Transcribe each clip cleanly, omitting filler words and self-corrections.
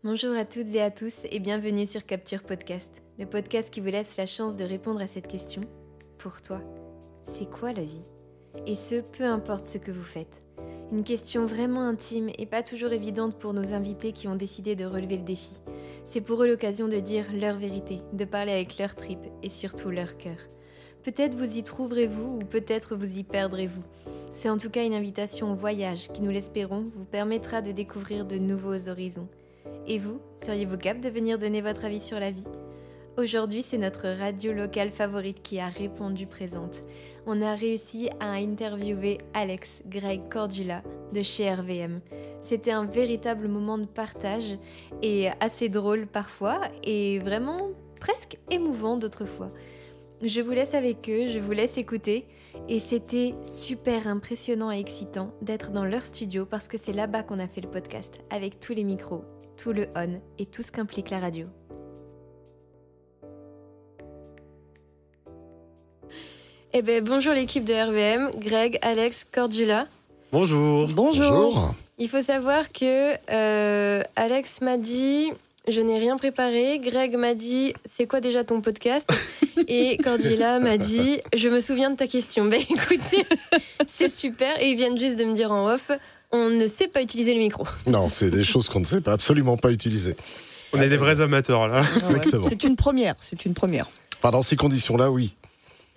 Bonjour à toutes et à tous et bienvenue sur Capture Podcast, le podcast qui vous laisse la chance de répondre à cette question. Pour toi, c'est quoi la vie ? Et ce, peu importe ce que vous faites. Une question vraiment intime et pas toujours évidente pour nos invités qui ont décidé de relever le défi. C'est pour eux l'occasion de dire leur vérité, de parler avec leur tripes et surtout leur cœur. Peut-être vous y trouverez-vous ou peut-être vous y perdrez-vous. C'est en tout cas une invitation au voyage qui, nous l'espérons, vous permettra de découvrir de nouveaux horizons. Et vous, seriez-vous capable de venir donner votre avis sur la vie ? Aujourd'hui, c'est notre radio locale favorite qui a répondu présente. On a réussi à interviewer Alex Greg Cordula de chez RVM. C'était un véritable moment de partage et assez drôle parfois et vraiment presque émouvant d'autres fois. Je vous laisse avec eux, je vous laisse écouter. Et c'était super impressionnant et excitant d'être dans leur studio parce que c'est là-bas qu'on a fait le podcast, avec tous les micros, tout le on et tout ce qu'implique la radio. Eh ben bonjour l'équipe de RVM, Greg, Alex, Cordula. Bonjour. Bonjour. Il faut savoir que Alex m'a dit... Je n'ai rien préparé. Greg m'a dit, c'est quoi déjà ton podcast ? Et Cordula m'a dit, je me souviens de ta question. Ben écoutez, c'est super. Et ils viennent juste de me dire en off, on ne sait pas utiliser le micro. Non, c'est des choses qu'on ne sait pas, absolument pas utiliser. On est des vrais amateurs là. Exactement. C'est une première, c'est une première. Enfin, dans ces conditions-là, oui.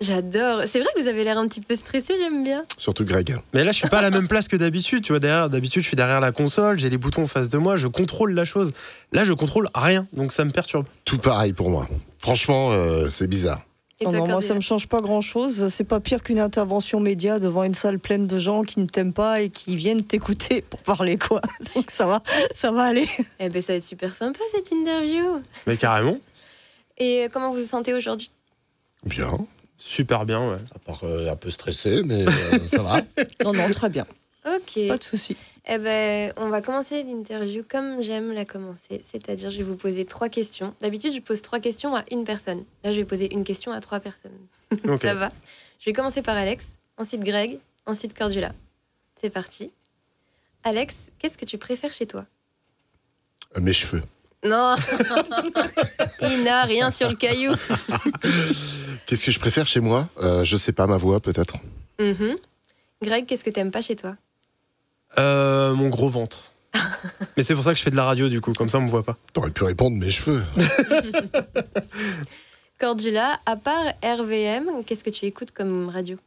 J'adore. C'est vrai que vous avez l'air un petit peu stressé, j'aime bien. Surtout Greg. Mais là, je suis pas à la même place que d'habitude. Tu vois, d'habitude, je suis derrière la console, j'ai les boutons en face de moi, je contrôle la chose. Là, je contrôle rien, donc ça me perturbe. Tout pareil pour moi. Franchement, c'est bizarre. Et toi, Non, moi, Cordula ça me change pas grand-chose. C'est pas pire qu'une intervention média devant une salle pleine de gens qui ne t'aiment pas et qui viennent t'écouter pour parler, quoi. Donc ça va aller. Eh ben ça va être super sympa cette interview. Mais carrément. Et comment vous vous sentez aujourd'hui ? Bien. Super bien, ouais. À part un peu stressé, mais ça va. Non, très bien. Ok. Pas de souci. Eh ben, on va commencer l'interview comme j'aime la commencer. C'est-à-dire, je vais vous poser 3 questions. D'habitude, je pose 3 questions à une personne. Là, je vais poser une question à 3 personnes. Ok. Ça va ? Je vais commencer par Alex, ensuite Greg, ensuite Cordula. C'est parti. Alex, qu'est-ce que tu préfères chez toi ? Mes cheveux. Non. Il n'a rien sur le caillou. Qu'est-ce que je préfère chez moi ? Je sais pas, ma voix peut-être. Mhm. Greg, qu'est-ce que t'aimes pas chez toi ? Mon gros ventre. Mais c'est pour ça que je fais de la radio du coup, comme ça on me voit pas. T'aurais pu répondre mes cheveux. Cordula, à part RVM, qu'est-ce que tu écoutes comme radio ?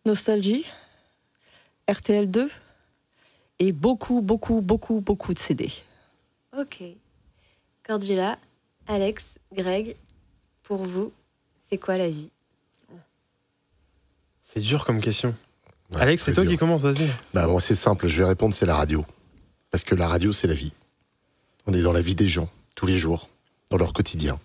Nostalgie, RTL2 et beaucoup de CD. Ok. Cordula, Alex, Greg, pour vous, c'est quoi la vie ? C'est dur comme question. Ouais, Alex, c'est très toi dur. qui commence, vas-y. Bah bon, c'est simple, je vais répondre, c'est la radio. Parce que la radio, c'est la vie. On est dans la vie des gens, tous les jours, dans leur quotidien.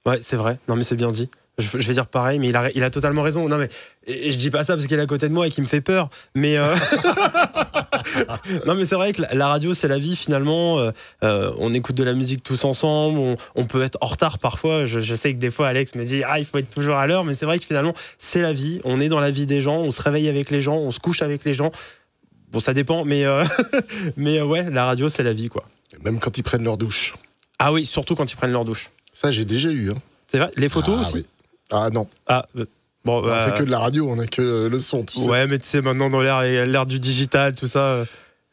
Ouais, c'est vrai. Non, mais c'est bien dit. Je vais dire pareil, mais il a totalement raison. Non, mais je dis pas ça parce qu'il est à côté de moi et qu'il me fait peur. Mais non, mais c'est vrai que la radio, c'est la vie finalement. On écoute de la musique tous ensemble. On peut être en retard parfois. Je sais que des fois, Alex me dit il faut être toujours à l'heure. Mais c'est vrai que finalement, c'est la vie. On est dans la vie des gens. On se réveille avec les gens. On se couche avec les gens. Bon, ça dépend, mais ouais, la radio, c'est la vie, quoi. Même quand ils prennent leur douche. Ah oui, surtout quand ils prennent leur douche. Ça, j'ai déjà eu. Hein. C'est vrai. Les photos aussi. Oui. Ah non. Ah. Bon, On fait que de la radio, on a que le son, tout ça. Ouais, mais tu sais, maintenant, dans l'ère du digital, tout ça,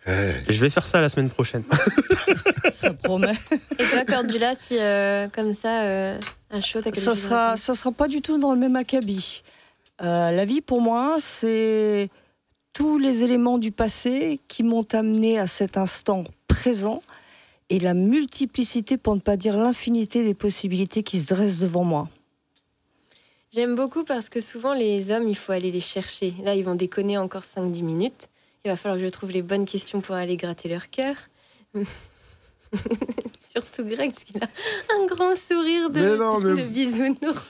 je vais faire ça la semaine prochaine. Ça promet. Et toi, Cordula, si comme ça, un show, t'as quelque chose à Ça sera pas du tout dans le même acabit. La vie, pour moi, c'est tous les éléments du passé qui m'ont amené à cet instant présent et la multiplicité, pour ne pas dire l'infinité des possibilités qui se dressent devant moi. J'aime beaucoup parce que souvent, les hommes, il faut aller les chercher. Là, ils vont déconner encore 5-10 minutes. Il va falloir que je trouve les bonnes questions pour aller gratter leur cœur. Surtout Greg, parce qu'il a un grand sourire de bisounours.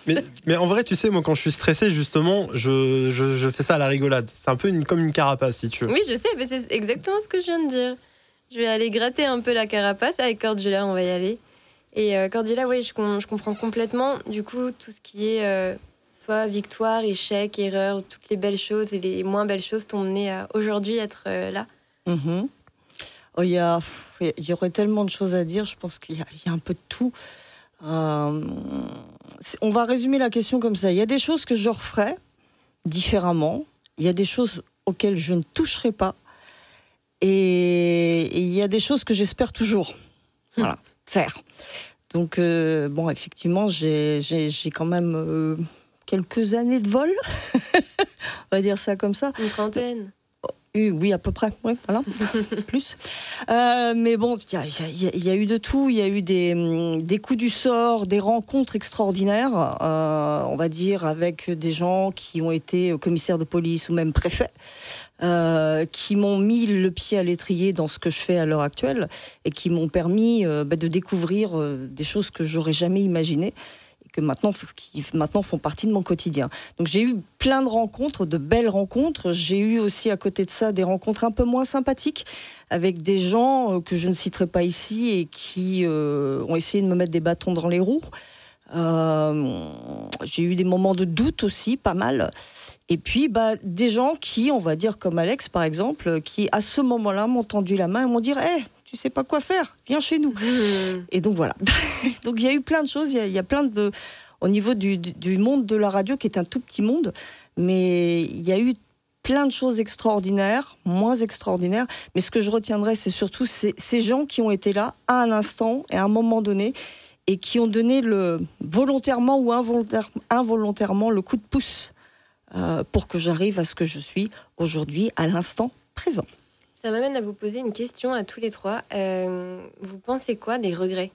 Mais en vrai, tu sais, moi, quand je suis stressé, justement, je fais ça à la rigolade. C'est un peu comme une carapace, si tu veux. Oui, je sais, mais c'est exactement ce que je viens de dire. Je vais aller gratter un peu la carapace. Avec Cordula, on va y aller. Et Cordula, oui, je comprends complètement. Du coup, tout ce qui est soit victoire, échec, erreur, toutes les belles choses et les moins belles choses t'ont mené à aujourd'hui être là. Mm-hmm. Il y aurait tellement de choses à dire, je pense qu'il y a un peu de tout. On va résumer la question comme ça. Il y a des choses que je referais différemment. Il y a des choses auxquelles je ne toucherai pas. Et il y a des choses que j'espère toujours faire. Donc, effectivement, j'ai quand même quelques années de vol. On va dire ça comme ça. Une trentaine. Oui, à peu près, oui, voilà, plus. Mais bon, il y a eu de tout. Il y a eu des coups du sort, des rencontres extraordinaires, on va dire, avec des gens qui ont été commissaires de police ou même préfets, qui m'ont mis le pied à l'étrier dans ce que je fais à l'heure actuelle et qui m'ont permis de découvrir des choses que j'aurais jamais imaginées. Qui maintenant font partie de mon quotidien. Donc j'ai eu plein de rencontres, de belles rencontres. J'ai eu aussi à côté de ça des rencontres un peu moins sympathiques avec des gens que je ne citerai pas ici et qui ont essayé de me mettre des bâtons dans les roues. J'ai eu des moments de doute aussi, pas mal. Et puis des gens qui, on va dire comme Alex par exemple, qui à ce moment-là m'ont tendu la main et m'ont dit tu sais pas quoi faire, viens chez nous. Et donc voilà. Donc il y a eu plein de choses, il y a plein de... Au niveau du monde de la radio, qui est un tout petit monde, mais il y a eu plein de choses extraordinaires, moins extraordinaires, mais ce que je retiendrai, c'est surtout ces gens qui ont été là à un instant et à un moment donné, et qui ont donné volontairement ou involontairement le coup de pouce pour que j'arrive à ce que je suis aujourd'hui, à l'instant présent. Ça m'amène à vous poser une question à tous les trois. Vous pensez quoi des regrets ?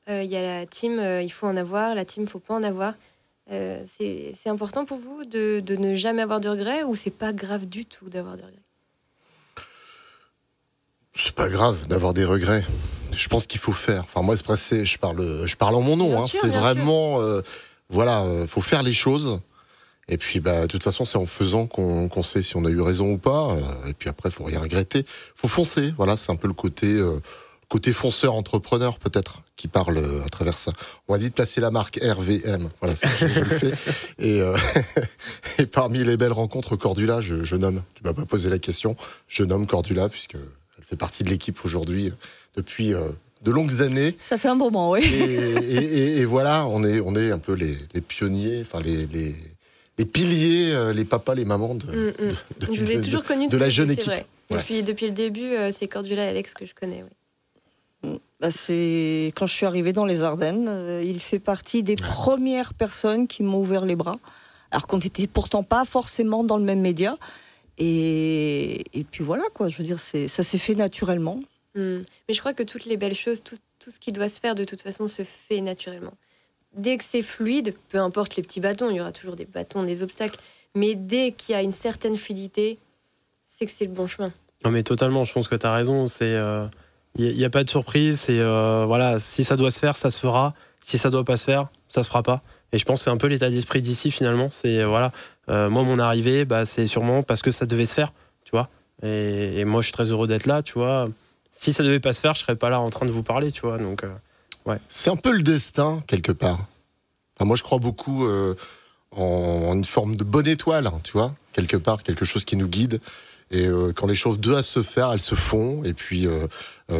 Il y a la team il faut en avoir, la team il faut pas en avoir. C'est important pour vous de ne jamais avoir de regrets ou c'est pas grave du tout d'avoir des regrets ? C'est pas grave d'avoir des regrets. Je pense qu'il faut faire. Enfin moi je parle en mon nom. C'est vraiment faut faire les choses. Et puis, de toute façon, c'est en faisant qu'on sait si on a eu raison ou pas. Et puis après, faut rien regretter. Faut foncer. Voilà, c'est un peu le côté fonceur entrepreneur, peut-être, qui parle à travers ça. On m'a dit de placer la marque RVM. Voilà, je le fais. Et parmi les belles rencontres, Cordula, je nomme. Tu m'as pas posé la question. Je nomme Cordula, puisqu'elle fait partie de l'équipe aujourd'hui depuis de longues années. Ça fait un moment, oui. Et voilà, on est un peu les pionniers, enfin les piliers, les papas, les mamans je vous ai toujours connu de la jeune équipe. Vrai. Depuis le début, c'est Cordula et Alex que je connais. Oui. C'est quand je suis arrivée dans les Ardennes, il fait partie des premières personnes qui m'ont ouvert les bras. Alors qu'on n'était pourtant pas forcément dans le même média. Et puis voilà, quoi. Je veux dire, ça s'est fait naturellement. Mais je crois que toutes les belles choses, tout ce qui doit se faire de toute façon se fait naturellement. Dès que c'est fluide, peu importe les petits bâtons, il y aura toujours des bâtons, des obstacles, mais dès qu'il y a une certaine fluidité, c'est que c'est le bon chemin. Non mais totalement, je pense que tu as raison, il n'y a pas de surprise, si ça doit se faire, ça se fera, si ça doit pas se faire, ça se fera pas. Et je pense que c'est un peu l'état d'esprit d'ici finalement, moi mon arrivée, c'est sûrement parce que ça devait se faire, tu vois, et moi je suis très heureux d'être là, tu vois. Si ça devait pas se faire, je serais pas là en train de vous parler, tu vois, donc... Ouais. C'est un peu le destin, quelque part. Enfin, moi, je crois beaucoup en une forme de bonne étoile, tu vois, quelque part, quelque chose qui nous guide. Et quand les choses doivent se faire, elles se font. Et puis,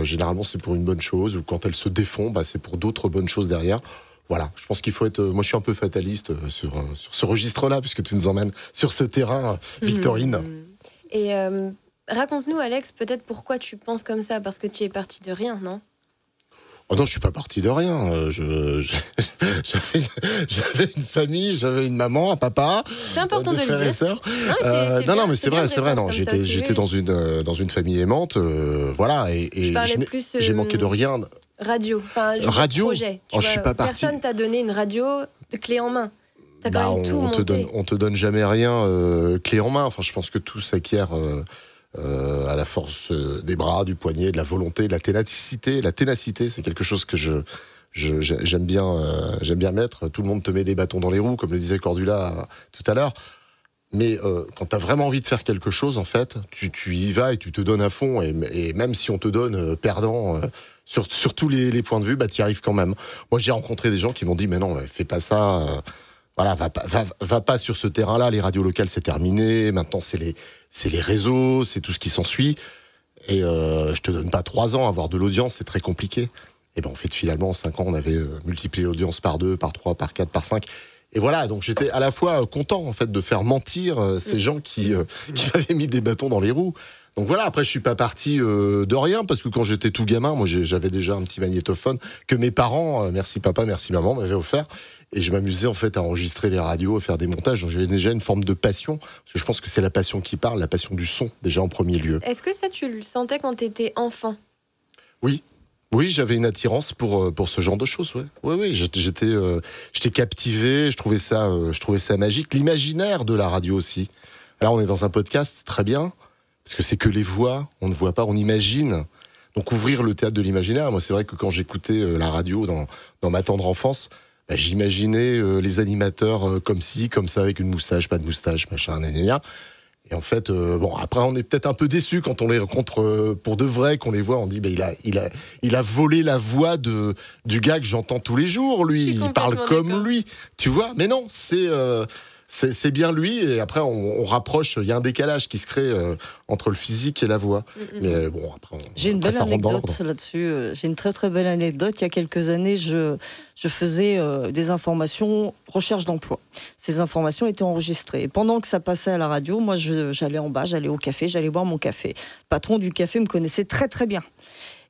généralement, c'est pour une bonne chose. Ou quand elles se défont, c'est pour d'autres bonnes choses derrière. Voilà, je pense qu'il faut être... moi, je suis un peu fataliste sur ce registre-là, puisque tu nous emmènes sur ce terrain, Victorine. Et raconte-nous, Alex, peut-être pourquoi tu penses comme ça, parce que tu es parti de rien, non ? Oh non, je suis pas parti de rien. J'avais une famille, j'avais une maman, un papa. C'est important de le dire. Non, mais c'est vrai. Non, j'étais dans une famille aimante, voilà. Et j'ai manqué de rien. Radio. Projet. Je suis pas parti. Personne t'a donné une radio de clé en main. T'as quand même tout monté. On te donne jamais rien clé en main. Enfin, je pense que tout s'acquiert. À la force des bras, du poignet, de la volonté, de la ténacité. La ténacité, c'est quelque chose que j'aime bien mettre. Tout le monde te met des bâtons dans les roues, comme le disait Cordula tout à l'heure. Mais quand tu as vraiment envie de faire quelque chose, en fait, tu y vas et tu te donnes à fond. Et même si on te donne perdant sur tous les points de vue, tu y arrives quand même. Moi, j'ai rencontré des gens qui m'ont dit « Mais non, fais pas ça. Voilà, va pas sur ce terrain-là. Les radios locales, c'est terminé. Maintenant, c'est les réseaux, c'est tout ce qui s'ensuit. » Et je te donne pas 3 ans, avoir de l'audience, c'est très compliqué. Et ben en fait, finalement, en 5 ans, on avait multiplié l'audience par 2, par 3, par 4, par 5. Et voilà, donc j'étais à la fois content en fait de faire mentir ces gens qui m'avaient mis des bâtons dans les roues. Donc voilà, après je suis pas parti de rien, parce que quand j'étais tout gamin, moi j'avais déjà un petit magnétophone que mes parents, merci papa, merci maman, m'avaient offert. Et je m'amusais en fait à enregistrer les radios, à faire des montages. Donc j'avais déjà une forme de passion, parce que je pense que c'est la passion qui parle, la passion du son déjà en premier lieu. Est-ce que ça tu le sentais quand tu étais enfant ? Oui, j'avais une attirance pour ce genre de choses. Oui, j'étais captivé. Je trouvais ça magique. L'imaginaire de la radio aussi. Là, on est dans un podcast, très bien, parce que c'est que les voix, on ne voit pas, on imagine. Donc ouvrir le théâtre de l'imaginaire. Moi, c'est vrai que quand j'écoutais la radio dans ma tendre enfance, j'imaginais les animateurs comme ci, comme ça, avec une moustache, pas de moustache, machin, gna. Et en fait, après, on est peut-être un peu déçus quand on les rencontre pour de vrai, qu'on les voit, on dit, il a volé la voix du gars que j'entends tous les jours, lui, il parle comme lui, tu vois. Mais non, c'est bien lui, et après, on rapproche, il y a un décalage qui se crée entre le physique et la voix. Mais bon, après, j'ai une belle anecdote là-dessus. J'ai une très très belle anecdote. Il y a quelques années, je faisais des informations recherche d'emploi. Ces informations étaient enregistrées. Et pendant que ça passait à la radio, moi, j'allais en bas, j'allais au café, j'allais boire mon café. Le patron du café me connaissait très très bien.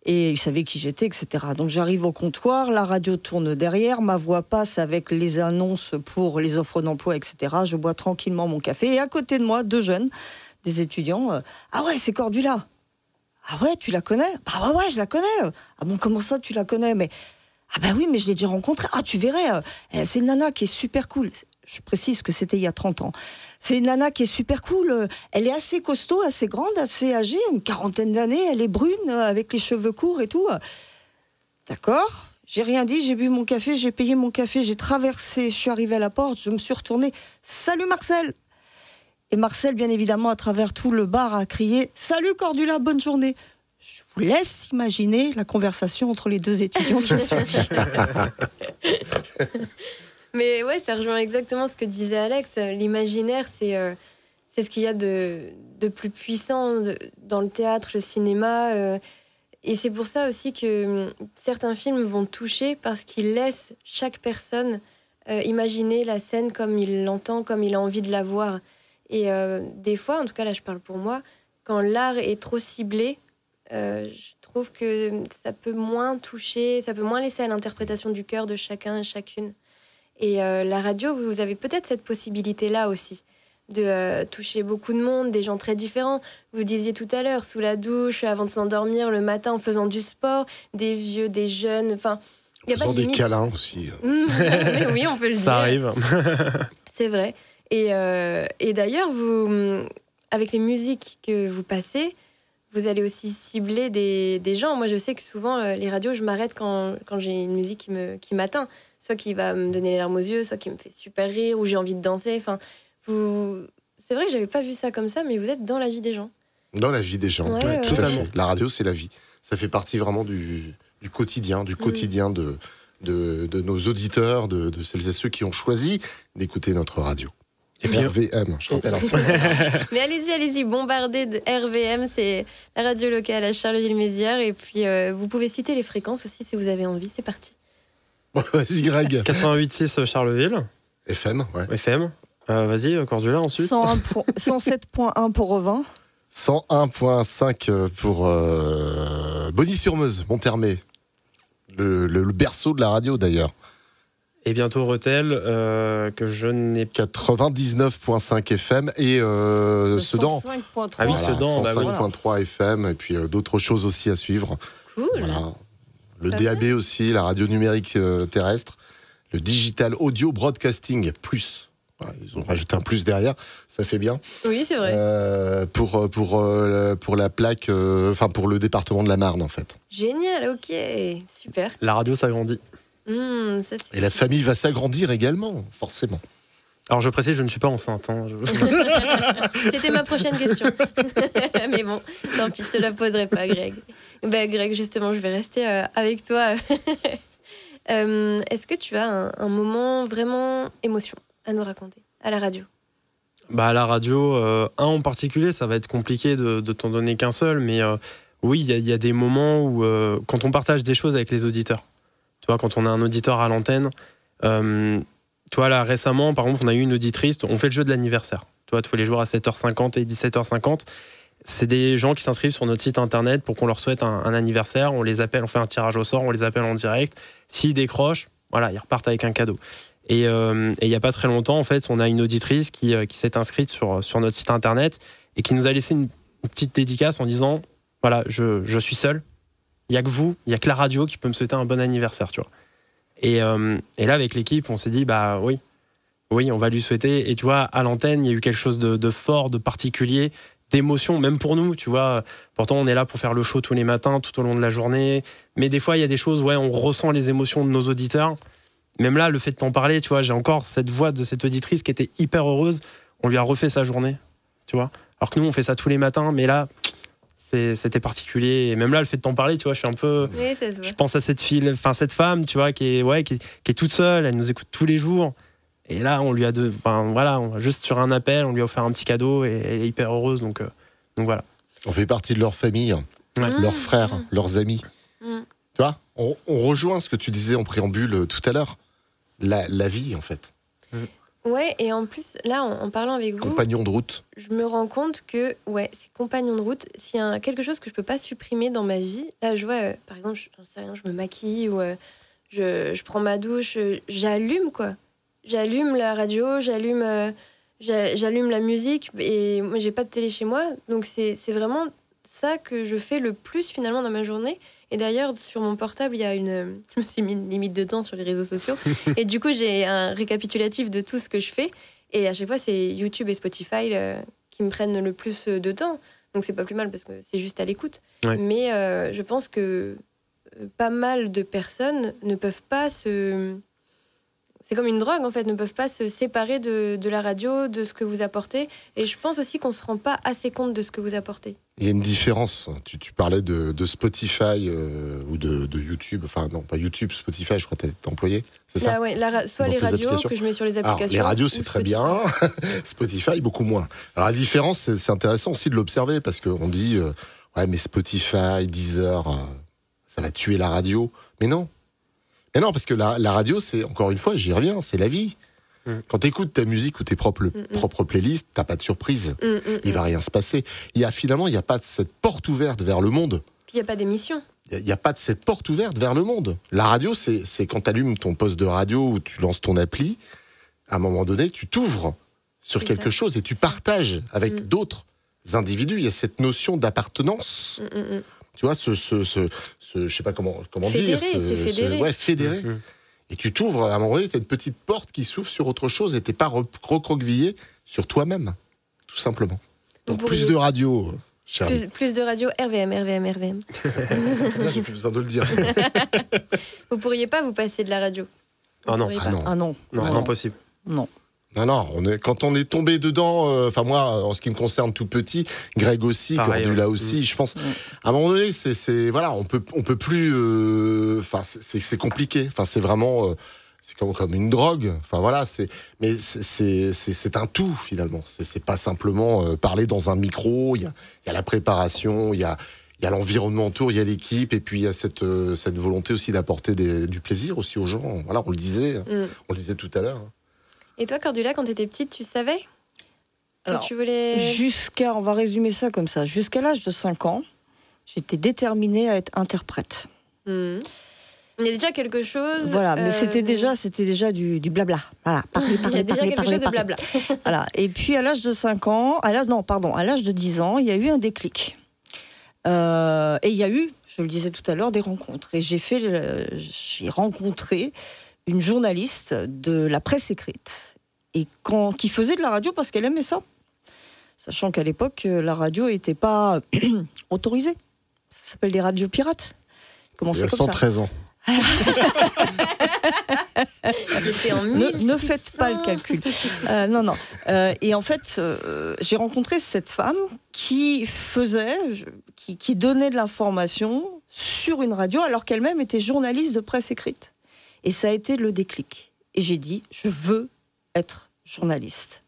Et il savait qui j'étais, etc. Donc j'arrive au comptoir, la radio tourne derrière, ma voix passe avec les annonces pour les offres d'emploi, etc. Je bois tranquillement mon café. Et à côté de moi, 2 jeunes, des étudiants. Ah ouais, c'est Cordula. Ah ouais, tu la connais ? Ah ouais, je la connais. Ah bon, comment ça, tu la connais ? Mais ah bah oui, mais je l'ai déjà rencontrée. Ah, tu verrais, c'est une nana qui est super cool. Je précise que c'était il y a 30 ans. C'est une nana qui est super cool. Elle est assez costaud, assez grande, assez âgée, une 40aine d'années. Elle est brune, avec les cheveux courts et tout. D'accord ? J'ai rien dit, j'ai bu mon café, j'ai payé mon café, j'ai traversé, je suis arrivée à la porte, je me suis retournée. Salut Marcel ! Et Marcel, bien évidemment, à travers tout le bar, a crié « Salut Cordula, bonne journée !» Je vous laisse imaginer la conversation entre les 2 étudiants qui suivent. Mais ouais, ça rejoint exactement ce que disait Alex. L'imaginaire, c'est ce qu'il y a de plus puissant dans le théâtre, le cinéma. Et c'est pour ça aussi que certains films vont toucher, parce qu'ils laissent chaque personne imaginer la scène comme il l'entend, comme il a envie de la voir. Et des fois, en tout cas là je parle pour moi, quand l'art est trop ciblé, je trouve que ça peut moins toucher, ça peut moins laisser à l'interprétation du cœur de chacun et chacune. Et la radio, vous avez peut-être cette possibilité-là aussi, de toucher beaucoup de monde, des gens très différents. Vous disiez tout à l'heure, sous la douche, avant de s'endormir, le matin en faisant du sport, des vieux, des jeunes, enfin... En faisant des câlins aussi. Mais oui, on peut le dire. Ça arrive. C'est vrai. Et d'ailleurs, vous, avec les musiques que vous passez, vous allez aussi cibler des gens. Moi, je sais que souvent, les radios, je m'arrête quand j'ai une musique qui m'atteint. Soit qui va me donner les larmes aux yeux, soit qui me fait super rire, ou j'ai envie de danser. Enfin, c'est vrai que j'avais pas vu ça comme ça, mais vous êtes dans la vie des gens. Dans la vie des gens, ouais, tout à fait. La radio, c'est la vie. Ça fait partie vraiment du quotidien, de nos auditeurs, de celles et ceux qui ont choisi d'écouter notre radio. Et puis RVM, je rappelle. Mais allez-y, bombardez de RVM, c'est la radio locale à Charleville-Mézières. Et puis, vous pouvez citer les fréquences aussi si vous avez envie. C'est parti. Vas-y, Greg. 88.6 Charleville. FM, ouais. FM. Vas-y, Cordula, ensuite. 107.1 pour Revin. 101.5 pour Bonny-sur-Meuse, Monthermé. Le berceau de la radio, d'ailleurs. Et bientôt Rethel, que je n'ai pas. 99.5 FM et Sedan. 105.3. Ah oui, Voilà, Sedan, 105.3 FM, et puis d'autres choses aussi à suivre. Cool. Voilà. Le DAB aussi, la radio numérique terrestre, le digital audio broadcasting plus. Ouais, ils ont rajouté un plus derrière, ça fait bien. Oui, c'est vrai. Pour la plaque, pour le département de la Marne en fait. Génial, ok, super. La radio s'agrandit. Ça, et la famille va s'agrandir également, forcément. Alors je précise, je ne suis pas enceinte. C'était ma prochaine question. Mais bon, tant pis, je te la poserai pas, Greg. Greg, justement, je vais rester avec toi. Est-ce que tu as un moment vraiment émotion à nous raconter à la radio ? À la radio, un en particulier, ça va être compliqué de t'en donner qu'un seul, mais oui, il y a des moments où, quand on partage des choses avec les auditeurs, tu vois, quand on a un auditeur à l'antenne, tu vois, là, récemment, par exemple, on a eu une auditrice, on fait le jeu de l'anniversaire, tu vois, tous les jours à 7h50 et 17h50. C'est des gens qui s'inscrivent sur notre site internet pour qu'on leur souhaite un anniversaire. On les appelle, on fait un tirage au sort, on les appelle en direct. S'ils décrochent, voilà, ils repartent avec un cadeau. Et il n'y a pas très longtemps, en fait, on a une auditrice qui s'est inscrite sur notre site internet et qui nous a laissé une petite dédicace en disant, voilà, je suis seul. Il n'y a que vous, il n'y a que la radio qui peut me souhaiter un bon anniversaire, tu vois. Et là, avec l'équipe, on s'est dit, bah oui, on va lui souhaiter. Et tu vois, à l'antenne, il y a eu quelque chose de fort, de particulier, d'émotion, même pour nous, tu vois. Pourtant, on est là pour faire le show tous les matins, tout au long de la journée. Mais des fois, il y a des choses, on ressent les émotions de nos auditeurs. Même là, le fait de t'en parler, tu vois, j'ai encore cette voix de cette auditrice qui était hyper heureuse. On lui a refait sa journée, tu vois. Alors que nous, on fait ça tous les matins, mais là, c'était particulier. Et même là, le fait de t'en parler, tu vois, je suis un peu... Oui, ça se voit. Je pense à cette femme, tu vois, qui est toute seule, elle nous écoute tous les jours. Et là, on lui a juste sur un appel, on lui a offert un petit cadeau et elle est hyper heureuse. Donc voilà. On fait partie de leur famille, leurs frères, leurs amis. Tu vois, on rejoint ce que tu disais en préambule tout à l'heure. La vie, en fait. Ouais, et en plus, là, en parlant avec vous... Compagnon de route. Je me rends compte que, c'est compagnon de route. S'il y a quelque chose que je peux pas supprimer dans ma vie, là, je vois, par exemple, j'en sais rien, je me maquille ou je prends ma douche, j'allume, quoi. J'allume la radio, j'allume la musique, et moi, j'ai pas de télé chez moi, donc c'est vraiment ça que je fais le plus, finalement, dans ma journée. Et d'ailleurs, sur mon portable, il y a je me suis mis une limite de temps sur les réseaux sociaux. Et du coup, j'ai un récapitulatif de tout ce que je fais. Et à chaque fois, c'est YouTube et Spotify qui me prennent le plus de temps. Donc, c'est pas plus mal parce que c'est juste à l'écoute. Ouais. Mais je pense que pas mal de personnes ne peuvent pas c'est comme une drogue, en fait, ne peuvent pas se séparer de la radio, de ce que vous apportez. Et je pense aussi qu'on ne se rend pas assez compte de ce que vous apportez. Il y a une différence. Tu parlais de Spotify ou de YouTube. Enfin, non, pas YouTube, Spotify, je crois que tu es employé. C'est ça soit les radios que je mets sur les applications. Alors, les radios, c'est très bien. Spotify, beaucoup moins. Alors, la différence, c'est intéressant aussi de l'observer parce qu'on dit, mais Spotify, Deezer, ça va tuer la radio. Mais non. Mais non, parce que la radio, c'est, encore une fois, j'y reviens, c'est la vie. Quand tu écoutes ta musique ou tes propres playlists, t'as pas de surprise. Il va rien se passer. Il y a pas cette porte ouverte vers le monde. Puis il n'y a pas d'émission. Il n'y a pas de cette porte ouverte vers le monde. La radio, c'est quand tu allumes ton poste de radio ou tu lances ton appli, à un moment donné, tu t'ouvres sur quelque chose et tu partages avec d'autres individus. Il y a cette notion d'appartenance. Tu vois, je sais pas comment dire. C'est fédéré. Fédéré. Et tu t'ouvres, à un moment donné, t'as une petite porte qui s'ouvre sur autre chose et t'es pas recroquevillé sur toi-même, tout simplement. Donc plus de radio, plus de radio, RVM. C'est bien, j'ai plus besoin de le dire. Vous pourriez pas vous passer de la radio? Non, impossible. Non, quand on est tombé dedans, moi, en ce qui me concerne tout petit, Greg aussi, Cordula aussi, je pense, à un moment donné, on peut plus, c'est compliqué, c'est vraiment, c'est comme une drogue, mais c'est un tout, finalement, c'est pas simplement parler dans un micro, il y a la préparation, il y a l'environnement autour, il y a l'équipe, et puis il y a cette volonté aussi d'apporter du plaisir aussi aux gens, voilà, on le disait tout à l'heure. Et toi, Cordula, quand tu étais petite, tu savais Alors, tu voulais... on va résumer ça comme ça. Jusqu'à l'âge de 5 ans, j'étais déterminée à être interprète. Il y a déjà quelque chose... Voilà, mais c'était déjà du blabla. Voilà, il y a déjà quelque chose de blabla. Voilà. Et puis, à l'âge de 5 ans... à l'âge de 10 ans, il y a eu un déclic. Et il y a eu, je le disais tout à l'heure, des rencontres. Et j'ai rencontré une journaliste de la presse écrite qui faisait de la radio parce qu'elle aimait ça. Sachant qu'à l'époque, la radio n'était pas autorisée. Ça s'appelle des radios pirates. Il y a 113 ans. Ne faites pas le calcul. Non. Et en fait, j'ai rencontré cette femme qui donnait de l'information sur une radio alors qu'elle-même était journaliste de presse écrite. Et ça a été le déclic. Et j'ai dit, je veux être journaliste.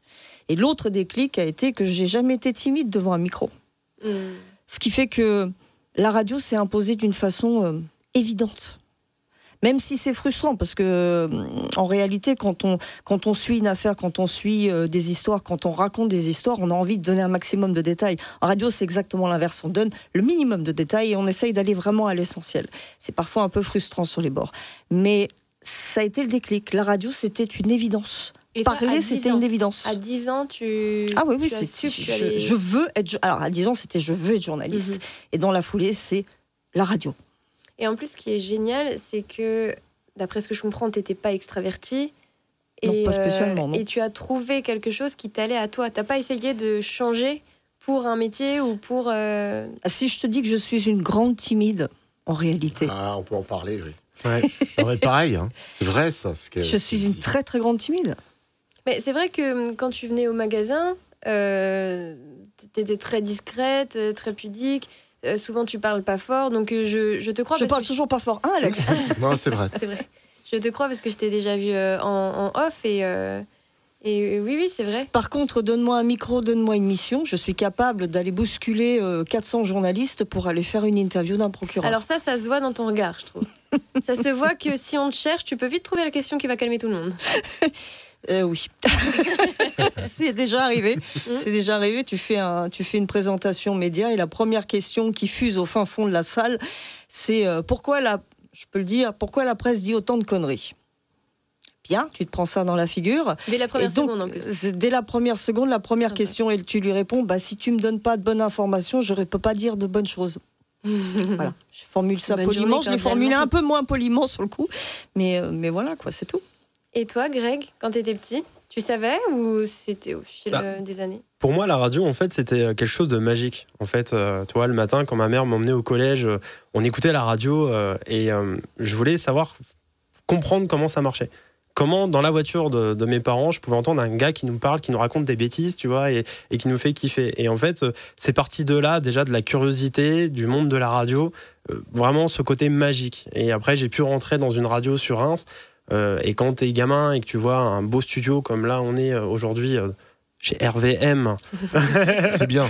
Et l'autre déclic a été que j'ai jamais été timide devant un micro. Ce qui fait que la radio s'est imposée d'une façon évidente. Même si c'est frustrant, parce que en réalité, quand on suit une affaire, quand on suit des histoires, quand on raconte des histoires, on a envie de donner un maximum de détails. En radio, c'est exactement l'inverse. On donne le minimum de détails et on essaye d'aller vraiment à l'essentiel. C'est parfois un peu frustrant sur les bords. Mais ça a été le déclic. La radio, c'était une évidence. Et ça, parler, c'était une évidence. À 10 ans, Ah oui, je veux être... Alors, à 10 ans, c'était je veux être journaliste. Et dans la foulée, c'est la radio. Et en plus, ce qui est génial, c'est que, d'après ce que je comprends, tu n'étais pas extravertie. Non, pas spécialement, non. Et tu as trouvé quelque chose qui t'allait à toi. Tu n'as pas essayé de changer pour un métier ou pour... Si je te dis que je suis une grande timide, en réalité... Ah, on peut en parler, oui. Ouais. Non, mais pareil, hein. C'est vrai, ça. Je suis une très, très grande timide. Mais c'est vrai que quand tu venais au magasin, tu étais très discrète, très pudique. Souvent, tu parles pas fort, donc je te crois. Je parle toujours pas fort, hein, Alex? Non, c'est vrai. C'est vrai. Je te crois parce que je t'ai déjà vu en off et oui, c'est vrai. Par contre, donne-moi un micro, donne-moi une mission. Je suis capable d'aller bousculer 400 journalistes pour aller faire une interview d'un procureur. Alors ça se voit dans ton regard, je trouve. Ça se voit que si on te cherche, tu peux vite trouver la question qui va calmer tout le monde. Oui. C'est déjà arrivé. C'est déjà arrivé. Tu fais une présentation média et la première question qui fuse au fin fond de la salle, c'est pourquoi la presse dit autant de conneries. Bien, tu te prends ça dans la figure. Dès la première seconde en plus. Dès la première seconde, la première question, et tu lui réponds, si tu me donnes pas de bonnes informations, je ne peux pas dire de bonnes choses. Voilà. Je formule ça poliment. Je l'ai formulé un peu moins poliment sur le coup, mais voilà, quoi, c'est tout. Et toi, Greg, quand tu étais petit, tu savais ou c'était au fil des années? Pour moi, la radio, en fait, c'était quelque chose de magique. En fait, toi, le matin, quand ma mère m'emmenait au collège, on écoutait la radio et je voulais savoir, comprendre comment ça marchait. Comment, dans la voiture de mes parents, je pouvais entendre un gars qui nous parle, qui nous raconte des bêtises, tu vois, et qui nous fait kiffer. Et en fait, c'est parti de là, déjà, de la curiosité, du monde de la radio, vraiment ce côté magique. Et après, j'ai pu rentrer dans une radio sur Reims. Et quand t'es gamin et que tu vois un beau studio comme là on est aujourd'hui chez RVM, c'est bien.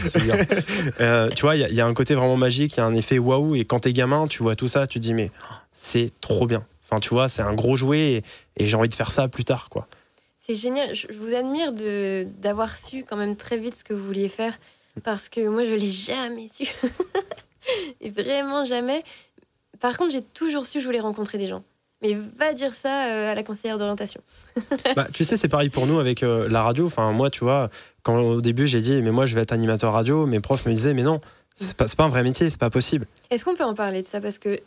Tu vois, il y a un côté vraiment magique, il y a un effet waouh. Et quand t'es gamin, tu vois tout ça, tu te dis mais c'est trop bien. Enfin, tu vois, c'est un gros jouet et j'ai envie de faire ça plus tard, quoi. C'est génial. Je vous admire d'avoir su quand même très vite ce que vous vouliez faire parce que moi je l'ai jamais su. Et vraiment jamais. Par contre, j'ai toujours su que je voulais rencontrer des gens. Mais va dire ça à la conseillère d'orientation. Tu sais, c'est pareil pour nous avec la radio. Enfin, moi, tu vois, quand au début j'ai dit, mais moi je vais être animateur radio, mes profs me disaient, mais non, c'est pas un vrai métier, c'est pas possible. Est-ce qu'on peut en parler de ça? Parce que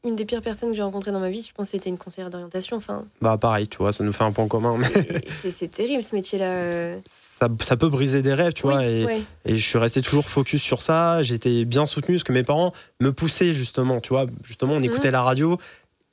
une des pires personnes que j'ai rencontrées dans ma vie, je pense que c'était une conseillère d'orientation. Enfin, pareil, tu vois, ça nous fait un point commun. C'est terrible ce métier-là. Ça peut briser des rêves, tu vois. Et je suis resté toujours focus sur ça. J'étais bien soutenu parce que mes parents me poussaient justement, tu vois. Justement, on écoutait la radio.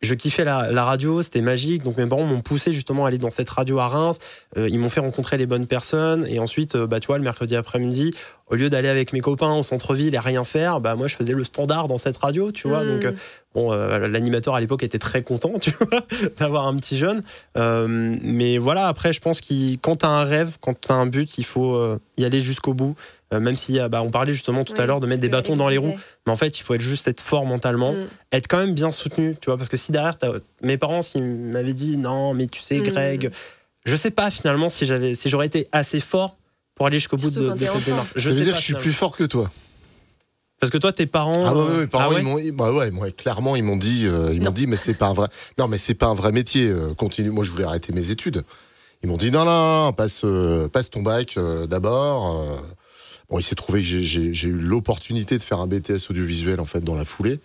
Je kiffais la radio, c'était magique. Donc mes parents m'ont poussé justement à aller dans cette radio à Reims. Ils m'ont fait rencontrer les bonnes personnes. Et ensuite, tu vois, le mercredi après-midi, au lieu d'aller avec mes copains au centre-ville et rien faire, moi je faisais le standard dans cette radio, tu vois. Donc l'animateur à l'époque était très content, tu vois, d'avoir un petit jeune. Mais voilà, après je pense que quand t'as un rêve, quand t'as un but, il faut y aller jusqu'au bout. Même si on parlait justement tout à l'heure de mettre des bâtons dans les roues, mais en fait il faut être fort mentalement, être quand même bien soutenu, tu vois, parce que si derrière mes parents s'ils m'avaient dit non mais tu sais Greg, je sais pas finalement si j'aurais été assez fort pour aller jusqu'au bout de cette démarche. Ça veut dire que je suis plus fort que toi. Parce que toi tes parents mes parents clairement ils m'ont dit mais c'est pas un vrai métier, continue. Moi je voulais arrêter mes études. Ils m'ont dit non, passe ton bac d'abord. Bon, il s'est trouvé que j'ai eu l'opportunité de faire un BTS audiovisuel en fait dans la foulée,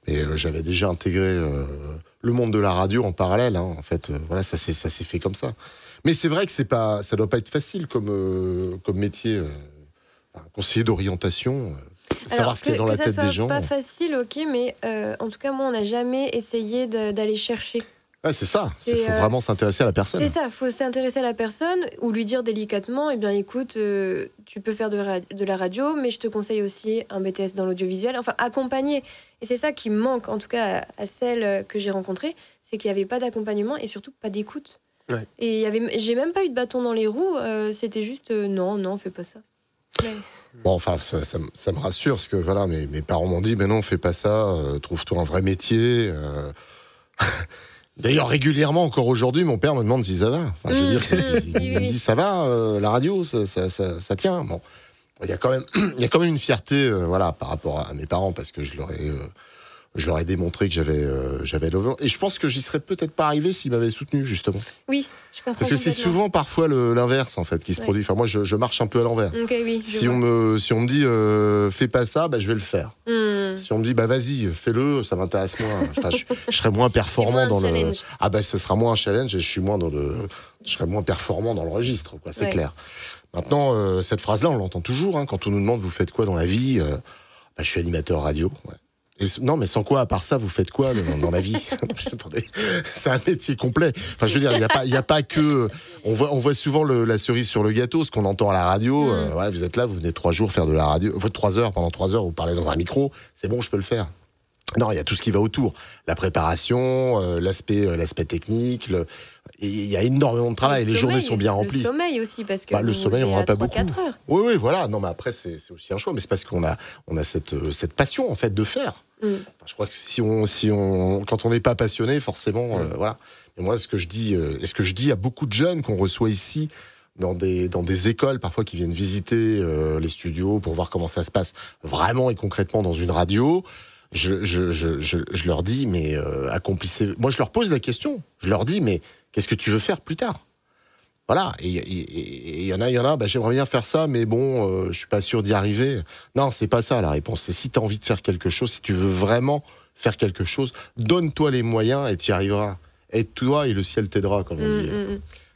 mais j'avais déjà intégré le monde de la radio en parallèle. Hein, en fait, voilà, ça s'est fait comme ça. Mais c'est vrai que ça doit pas être facile comme métier, conseiller d'orientation. Savoir ce qu'il y a dans la tête des gens. C'est pas facile, ok, mais en tout cas moi on n'a jamais essayé d'aller chercher. Ouais, c'est ça, il faut vraiment s'intéresser à la personne. C'est ça, il faut s'intéresser à la personne ou lui dire délicatement, écoute, tu peux faire de la radio, mais je te conseille aussi un BTS dans l'audiovisuel, enfin accompagner. Et c'est ça qui manque, en tout cas à celles que j'ai rencontrées, c'est qu'il n'y avait pas d'accompagnement et surtout pas d'écoute. Ouais. Et j'ai même pas eu de bâton dans les roues, c'était juste non, fais pas ça. Ouais. Bon, enfin, ça me rassure, parce que voilà, mes parents m'ont dit, mais non, fais pas ça, trouve-toi un vrai métier. D'ailleurs, régulièrement, encore aujourd'hui, mon père me demande si ça va. Enfin, je veux dire, il me dit, ça va, la radio, ça tient. Bon, il y a quand même une fierté, voilà, par rapport à mes parents, parce que je leur ai démontré que j'avais l'over. Et je pense que j'y serais peut-être pas arrivé s'ils m'avaient soutenu, justement. Oui, je comprends. Parce que c'est souvent parfois l'inverse, en fait, qui se produit. Enfin, moi, je marche un peu à l'envers. Okay, oui, si on me dit fais pas ça, bah, je vais le faire. Si on me dit bah vas-y, fais-le, ça m'intéresse moins. Enfin, je serai moins performant dans le. Ah bah ça sera moins un challenge et je serai moins performant dans le registre, quoi. C'est clair. Maintenant, cette phrase-là, on l'entend toujours hein, quand on nous demande vous faites quoi dans la vie. Bah, je suis animateur radio. Ouais. Non, mais sans quoi, à part ça, vous faites quoi dans la vie? Attendez, c'est un métier complet. Enfin, je veux dire, il y a pas que. On voit souvent la cerise sur le gâteau, ce qu'on entend à la radio. Ouais, vous êtes là, vous venez 3 jours faire de la radio. 3 heures, pendant 3 heures, vous parlez dans un micro. C'est bon, je peux le faire. Non, il y a tout ce qui va autour. La préparation, l'aspect technique. Il y a énormément de travail. Les journées sont bien remplies. Le sommeil aussi, parce que le sommeil, on n'en a pas beaucoup. 4 heures. Oui, voilà. Non, mais après, c'est aussi un choix. Mais c'est parce qu'on a cette passion, en fait, de faire. Enfin, je crois que si on, quand on n'est pas passionné, forcément, voilà. Et moi, ce que je dis à beaucoup de jeunes qu'on reçoit ici, dans des écoles, parfois, qui viennent visiter les studios pour voir comment ça se passe vraiment et concrètement dans une radio, je leur dis, mais accomplissez. Moi, je leur pose la question. Je leur dis, mais qu'est-ce que tu veux faire plus tard? Voilà. Et il y en a. Bah, j'aimerais bien faire ça, mais bon, je suis pas sûr d'y arriver. Non, c'est pas ça la réponse. C'est si tu as envie de faire quelque chose, si tu veux vraiment faire quelque chose, donne-toi les moyens et tu y arriveras. Aide-toi et le ciel t'aidera, comme on dit.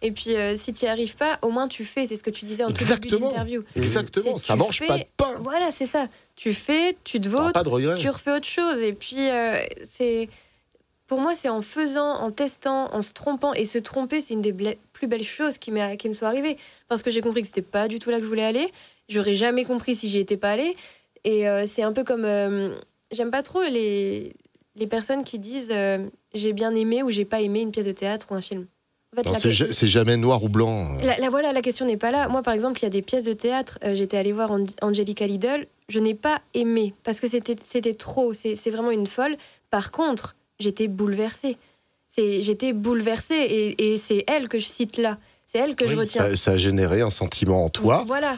Et puis, si tu n'y arrives pas, au moins tu fais. C'est ce que tu disais en tout début d'interview. Exactement. Ça mange pas de pain. Voilà, c'est ça. Tu fais, tu te vautres, tu refais autre chose. Et puis, pour moi, c'est en faisant, en testant, en se trompant. Et se tromper, c'est une des plus belles choses qui me soit arrivée. Parce que j'ai compris que c'était pas du tout là que je voulais aller. J'aurais jamais compris si j'y étais pas allée. Et c'est un peu comme... j'aime pas trop les personnes qui disent j'ai bien aimé ou j'ai pas aimé une pièce de théâtre ou un film. En fait, c'est jamais noir ou blanc. Voilà, la question n'est pas là. Moi, par exemple, il y a des pièces de théâtre. J'étais allée voir Angelica Lidl. Je n'ai pas aimé parce que c'était trop. C'est vraiment une folle. Par contre, j'étais bouleversée. J'étais bouleversée et c'est elle que je cite là. C'est elle que je retiens. Ça a généré un sentiment en toi. Voilà.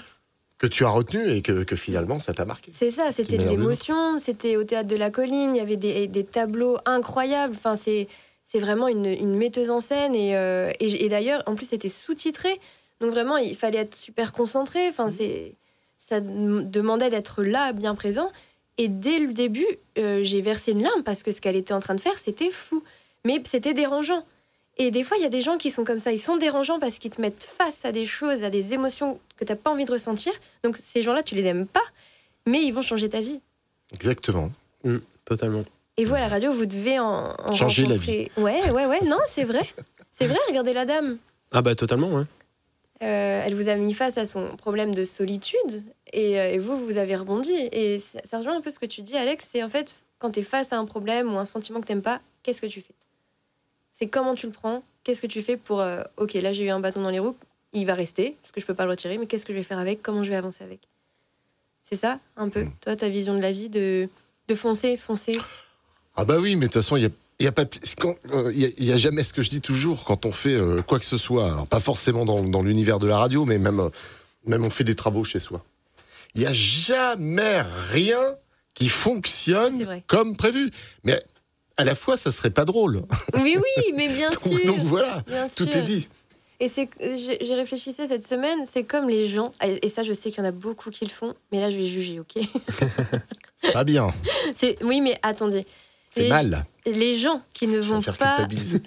Que tu as retenu et que finalement ça t'a marqué. C'est ça, c'était de l'émotion. C'était au Théâtre de la Colline. Il y avait des tableaux incroyables. Enfin, c'est vraiment une metteuse en scène et d'ailleurs en plus c'était sous-titré, donc vraiment il fallait être super concentré. Enfin ça demandait d'être là, bien présent, et dès le début j'ai versé une larme parce que ce qu'elle était en train de faire c'était fou, mais c'était dérangeant. Et des fois il y a des gens qui sont comme ça, ils sont dérangeants parce qu'ils te mettent face à des choses, à des émotions que t'as pas envie de ressentir. Donc ces gens-là tu les aimes pas, mais ils vont changer ta vie. Exactement. Totalement. Et vous, à la radio, vous devez en changer rencontrer... la vie. Ouais, non, c'est vrai. C'est vrai, regardez la dame. Ah bah totalement, ouais. Elle vous a mis face à son problème de solitude et vous avez rebondi. Et ça rejoint un peu ce que tu dis, Alex. C'est en fait, quand tu es face à un problème ou un sentiment que tu n'aimes pas, qu'est-ce que tu fais? C'est comment tu le prends, qu'est-ce que tu fais pour... ok, là, j'ai eu un bâton dans les roues, il va rester, parce que je peux pas le retirer, mais qu'est-ce que je vais faire avec? Comment je vais avancer avec? C'est ça, un peu, toi, ta vision de la vie, de foncer. Ah bah oui, mais de toute façon, il y a jamais, ce que je dis toujours, quand on fait quoi que ce soit, alors pas forcément dans l'univers de la radio, mais même on fait des travaux chez soi. Il n'y a jamais rien qui fonctionne comme prévu. Mais à la fois, ça serait pas drôle. Oui, mais bien sûr. Donc voilà, tout est dit. Et j'ai réfléchissé cette semaine, c'est comme les gens, et ça je sais qu'il y en a beaucoup qui le font, mais là je vais juger, ok? C'est pas bien. Oui, mais attendez. C'est mal. Les gens qui ne vont pas... culpabiliser.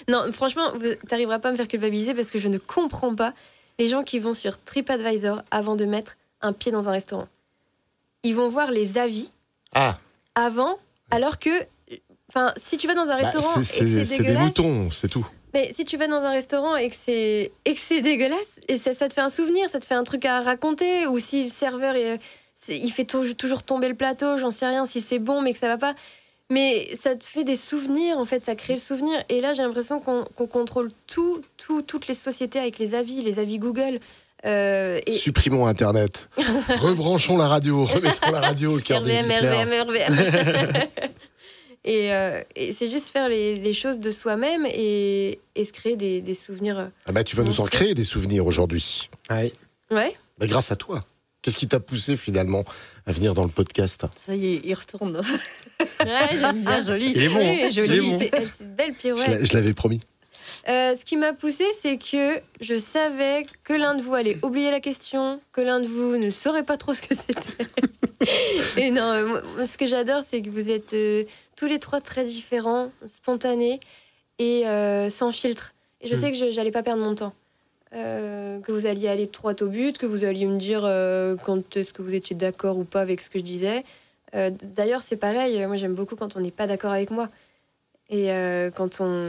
Non, franchement, t'arriveras pas à me faire culpabiliser parce que je ne comprends pas les gens qui vont sur TripAdvisor avant de mettre un pied dans un restaurant. Ils vont voir les avis avant, alors que... Enfin, si tu vas dans un restaurant et que c'est dégueulasse... C'est des moutons, c'est tout. Mais si tu vas dans un restaurant et que c'est dégueulasse, et ça te fait un souvenir, ça te fait un truc à raconter, ou si le serveur il fait toujours tomber le plateau, j'en sais rien, si c'est bon mais que ça va pas, mais ça te fait des souvenirs, en fait, ça crée le souvenir. Et là j'ai l'impression qu'on contrôle toutes les sociétés avec les avis Google, Supprimons Internet. Rebranchons la radio. Remettons la radio au cœur des RVM. Et c'est juste faire les choses de soi-même et se créer des souvenirs. Ah bah, tu vas nous en créer des souvenirs aujourd'hui. Oui. Ouais. Bah, grâce à toi. Qu'est-ce qui t'a poussé finalement à venir dans le podcast ? Ça y est, il retourne. Ouais, j'aime bien. Joli. Il est bon. Oui, Hein. joli. Il est bon. C'est une belle pirouette. Je l'avais promis. Ce qui m'a poussée, c'est que je savais que l'un de vous allait oublier la question, que l'un de vous ne saurait pas trop ce que c'était. Et non, moi, ce que j'adore, c'est que vous êtes tous les trois très différents, spontanés et sans filtre. Et je sais que j'allais pas perdre mon temps. Que vous alliez aller droit au but, que vous alliez me dire quand est-ce que vous étiez d'accord ou pas avec ce que je disais. D'ailleurs, c'est pareil, moi j'aime beaucoup quand on n'est pas d'accord avec moi. Et quand on...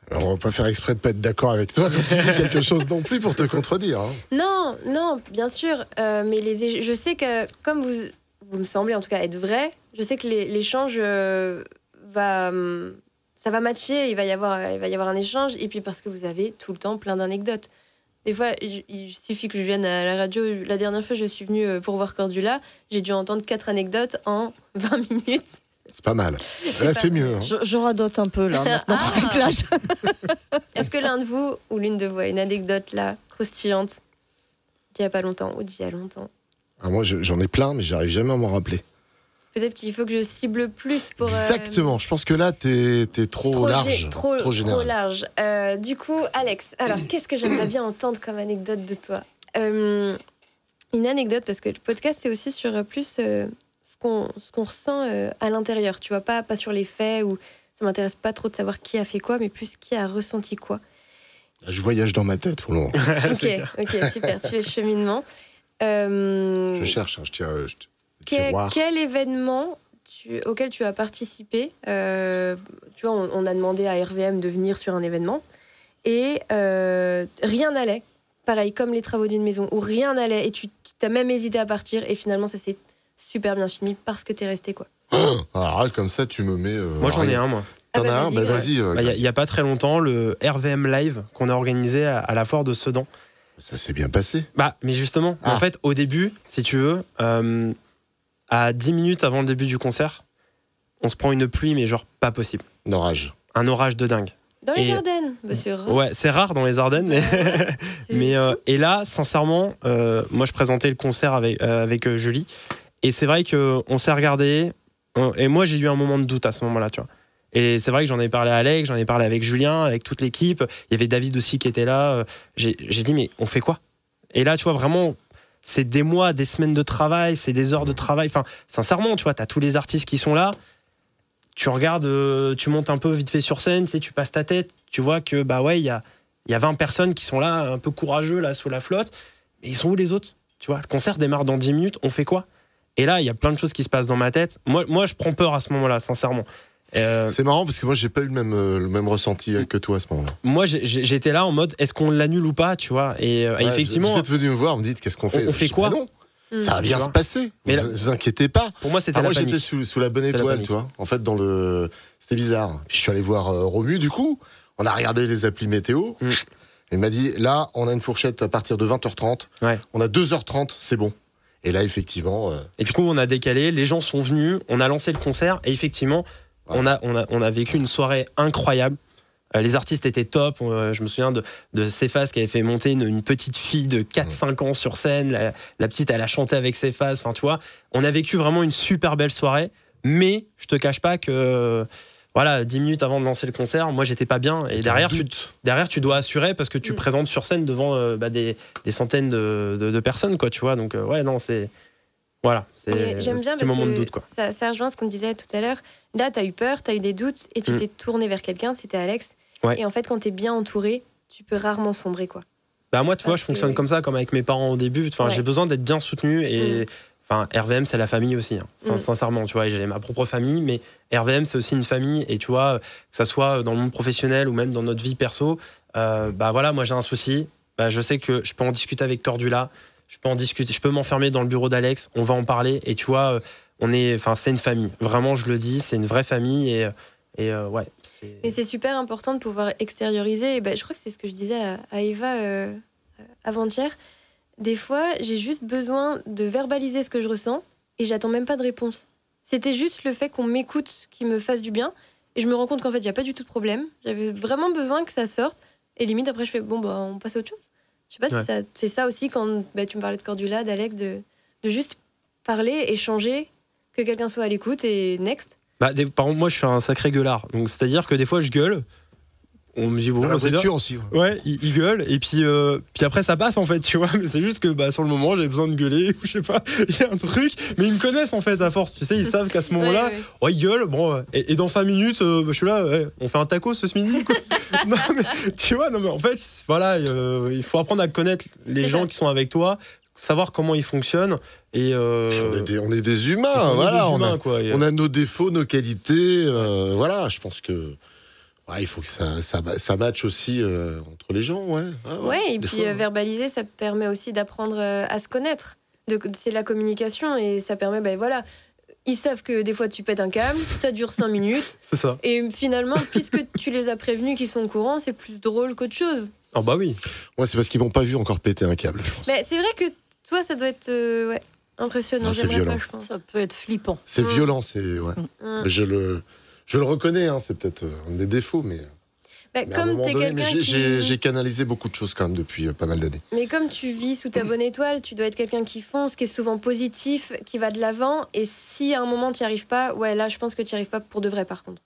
Alors, on va pas faire exprès de pas être d'accord avec toi quand tu dis quelque chose non plus pour te contredire. Hein. Non, bien sûr. Mais je sais que, comme vous me semblez en tout cas être vrai, je sais que l'échange ça va matcher, il va y avoir un échange. Et puis parce que vous avez tout le temps plein d'anecdotes. Des fois, il suffit que je vienne à la radio. La dernière fois, je suis venue pour voir Cordula. J'ai dû entendre 4 anecdotes en 20 minutes. C'est pas mal. Elle a fait mieux. Hein. Je radote un peu là maintenant avec l'âge. Est-ce que l'un de vous ou l'une de vous a une anecdote là, croustillante, d'il y a pas longtemps ou d'il y a longtemps? Moi, j'en ai plein, mais j'arrive jamais à m'en rappeler. Peut-être qu'il faut que je cible plus pour... Exactement. Je pense que là, t'es trop large. Trop général. large. Du coup, Alex, alors qu'est-ce que j'aimerais bien entendre comme anecdote de toi? Une anecdote, parce que le podcast, c'est aussi sur plus ce qu'on ressent à l'intérieur. Tu vois, pas sur les faits, ou ça m'intéresse pas trop de savoir qui a fait quoi, mais plus qui a ressenti quoi. Je voyage dans ma tête pour le moment. Ok, super, tu es cheminement. Je cherche, je tiens... Quel événement auquel tu as participé? Tu vois, on a demandé à RVM de venir sur un événement et rien n'allait. Pareil, comme les travaux d'une maison, où rien n'allait et tu t'as même hésité à partir et finalement ça s'est super bien fini parce que t'es resté, quoi. Alors comme ça, tu me mets... Moi, j'en ai un, moi. T'en as un? Vas-y. Il y a pas très longtemps, le RVM Live qu'on a organisé à la foire de Sedan. Ça s'est bien passé. Mais justement, en fait, au début, si tu veux... à 10 minutes avant le début du concert, on se prend une pluie, mais genre pas possible. Un orage de dingue. Dans les Ardennes, c'est rare. Ouais, c'est rare dans les Ardennes, mais et là, sincèrement, moi je présentais le concert avec Julie, et c'est vrai qu'on s'est regardé, et moi j'ai eu un moment de doute à ce moment-là, tu vois. Et c'est vrai que j'en ai parlé à Alex, j'en ai parlé avec Julien, avec toute l'équipe, il y avait David aussi qui était là, j'ai dit mais on fait quoi? Et là, tu vois, vraiment... C'est des mois, des semaines de travail, c'est des heures de travail. Enfin, sincèrement, tu vois, t'as tous les artistes qui sont là. Tu regardes, tu montes un peu vite fait sur scène, tu passes ta tête. Tu vois que, il y a 20 personnes qui sont là, un peu courageux, là, sous la flotte. Mais ils sont où les autres? Tu vois, le concert démarre dans 10 minutes, on fait quoi? Et là, il y a plein de choses qui se passent dans ma tête. Moi, je prends peur à ce moment-là, sincèrement. C'est marrant parce que moi j'ai pas eu le même ressenti que toi à ce moment-là. Moi j'étais là en mode est-ce qu'on l'annule ou pas, tu vois, et effectivement vous êtes venu me voir, vous me dites qu'est-ce qu'on fait, on fait quoi? Non, ça va bien se passer, mais vous inquiétez pas. Pour moi c'était la panique. Moi j'étais sous la bonne étoile, tu vois. En fait c'était bizarre. Puis je suis allé voir Romu, du coup on a regardé les applis météo. Il m'a dit là on a une fourchette à partir de 20h30, on a 2h30, c'est bon. Et là effectivement et du coup on a décalé, les gens sont venus, on a lancé le concert et effectivement on a vécu une soirée incroyable. Les artistes étaient top. Je me souviens de Cephas qui avait fait monter une petite fille de 4-5 ans sur scène. La petite, elle a chanté avec Cephas. Enfin, tu vois, on a vécu vraiment une super belle soirée. Mais je te cache pas que 10 minutes avant de lancer le concert, moi j'étais pas bien. Et derrière tu dois assurer parce que tu présentes sur scène devant des centaines de personnes, quoi. Tu vois, donc c'est... Voilà, j'aime bien parce moment que de doute, quoi. Ça rejoint ce qu'on disait tout à l'heure. Là, t'as eu peur, t'as eu des doutes et tu t'es tourné vers quelqu'un, c'était Alex. Ouais. Et en fait, quand t'es bien entouré, tu peux rarement sombrer, quoi. Moi, tu vois, je fonctionne comme ça, comme avec mes parents au début. J'ai besoin d'être bien soutenu et RVM, c'est la famille aussi. Sincèrement, tu vois, j'ai ma propre famille, mais RVM, c'est aussi une famille. Et tu vois, que ça soit dans le monde professionnel ou même dans notre vie perso, moi j'ai un souci. Je sais que je peux en discuter avec Cordula. Je peux en discuter, je peux m'enfermer dans le bureau d'Alex, on va en parler, et tu vois, c'est une famille. Vraiment, je le dis, c'est une vraie famille, Mais c'est super important de pouvoir extérioriser, et je crois que c'est ce que je disais à Eva avant-hier. Des fois, j'ai juste besoin de verbaliser ce que je ressens et j'attends même pas de réponse. C'était juste le fait qu'on m'écoute qui me fasse du bien et je me rends compte qu'en fait, il n'y a pas du tout de problème. J'avais vraiment besoin que ça sorte et limite, après, je fais on passe à autre chose. Je sais pas si ça te fait ça aussi quand tu me parlais de Cordula, d'Alex, de juste parler, échanger, que quelqu'un soit à l'écoute et next. Par contre, moi, je suis un sacré gueulard. Donc, c'est-à-dire que des fois, je gueule. On me dit, bon, la c'est voiture bien. aussi. Ouais, il gueule. Et puis après, ça passe, en fait, tu vois. Mais c'est juste que sur le moment, j'ai besoin de gueuler. Ou je sais pas, il y a un truc. Mais ils me connaissent, en fait, à force. Tu sais, ils savent qu'à ce moment-là, ils gueulent. Bon, et dans 5 minutes, je suis là, on fait un taco ce midi, quoi. Non, mais tu vois, en fait, voilà, il faut apprendre à connaître les gens qui sont avec toi, savoir comment ils fonctionnent. Et on est des humains, voilà. On a nos défauts, nos qualités. Voilà, je pense que. Il faut que ça matche aussi entre les gens, ouais. Et puis verbaliser, ça permet aussi d'apprendre à se connaître. C'est la communication et ça permet, ils savent que des fois tu pètes un câble, ça dure 5 minutes. C'est ça. Et finalement, puisque tu les as prévenus qu'ils sont au courant, c'est plus drôle qu'autre chose. Ah bah oui. Ouais, c'est parce qu'ils m'ont pas vu encore péter un câble, je pense. Mais c'est vrai que toi, ça doit être impressionnant. Non, c'est violent. Pas, je pense. Ça peut être flippant. C'est violent, c'est Mais je le reconnais, c'est peut-être un de mes défauts, mais comme t'es quelqu'un j'ai canalisé beaucoup de choses quand même depuis pas mal d'années. Mais comme tu vis sous ta bonne étoile, tu dois être quelqu'un qui fonce, qui est souvent positif, qui va de l'avant. Et si à un moment tu n'y arrives pas, là je pense que tu n'y arrives pas pour de vrai par contre.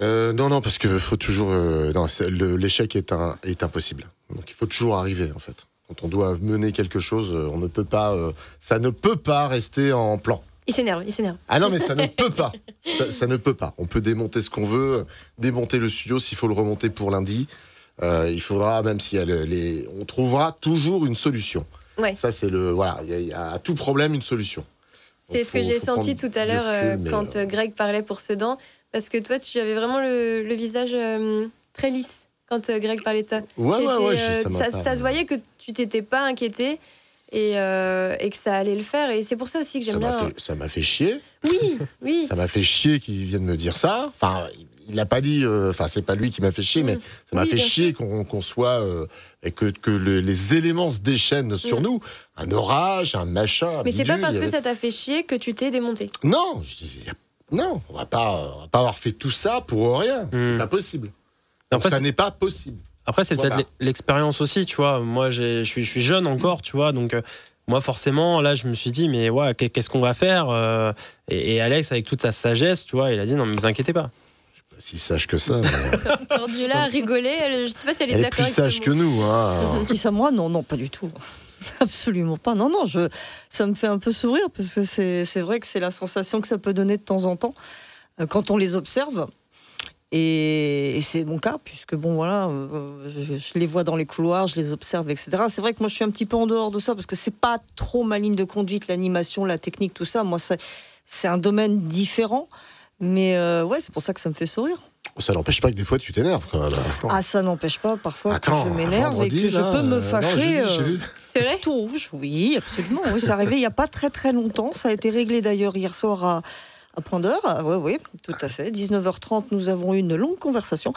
Non, parce que faut toujours. L'échec est impossible. Donc il faut toujours arriver en fait. Quand on doit mener quelque chose, on ne peut pas. Ça ne peut pas rester en plan. Il s'énerve. Ah non, mais ça ne peut pas. Ça ne peut pas. On peut démonter ce qu'on veut, démonter le studio s'il faut le remonter pour lundi. Il faudra, même si on trouvera toujours une solution. Ouais. Ça, c'est il y a à tout problème une solution. C'est ce que j'ai senti tout à l'heure quand Greg parlait pour Sedan. Parce que toi, tu avais vraiment le visage très lisse quand Greg parlait de ça. Ça se voyait que tu t'étais pas inquiété. Et que ça allait le faire, et c'est pour ça aussi que j'aime bien. Ça m'a fait chier. Oui. Ça m'a fait chier qu'il vienne me dire ça. Enfin, il l'a pas dit. C'est pas lui qui m'a fait chier, mais ça m'a fait chier qu'on soit et que les éléments se déchaînent sur nous. Un orage, un machin. Mais c'est pas parce que ça t'a fait chier que tu t'es démonté. Non, on va pas avoir fait tout ça pour rien. C'est pas possible. Donc ça n'est pas possible. Après, c'est peut-être l'expérience aussi, tu vois. Moi, je suis jeune encore, tu vois. Donc, moi, forcément, là, je me suis dit, mais qu'est-ce qu'on va faire et Alex, avec toute sa sagesse, tu vois, il a dit, non, mais ne vous inquiétez pas. Je suis pas si sage que ça. Cordula a rigolé. Je sais pas si elle est d'accord avec plus sage que nous. Qui ça, moi ? Non, pas du tout. Absolument pas. Non, ça me fait un peu sourire parce que c'est vrai que c'est la sensation que ça peut donner de temps en temps quand on les observe. Et c'est mon cas, puisque je les vois dans les couloirs, je les observe, etc. C'est vrai que moi, je suis un petit peu en dehors de ça, parce que c'est pas trop ma ligne de conduite, l'animation, la technique, tout ça. Moi, c'est un domaine différent, mais c'est pour ça que ça me fait sourire. Ça n'empêche pas que des fois, tu t'énerves, quand même. Ah, ça n'empêche pas, parfois, que je m'énerve et que je peux me fâcher. J'ai vu. C'est vrai ? Tout rouge, oui, absolument. Oui, c'est arrivé il n'y a pas très très longtemps. Ça a été réglé d'ailleurs hier soir à point d'heure, oui, tout à fait. 19h30, nous avons eu une longue conversation.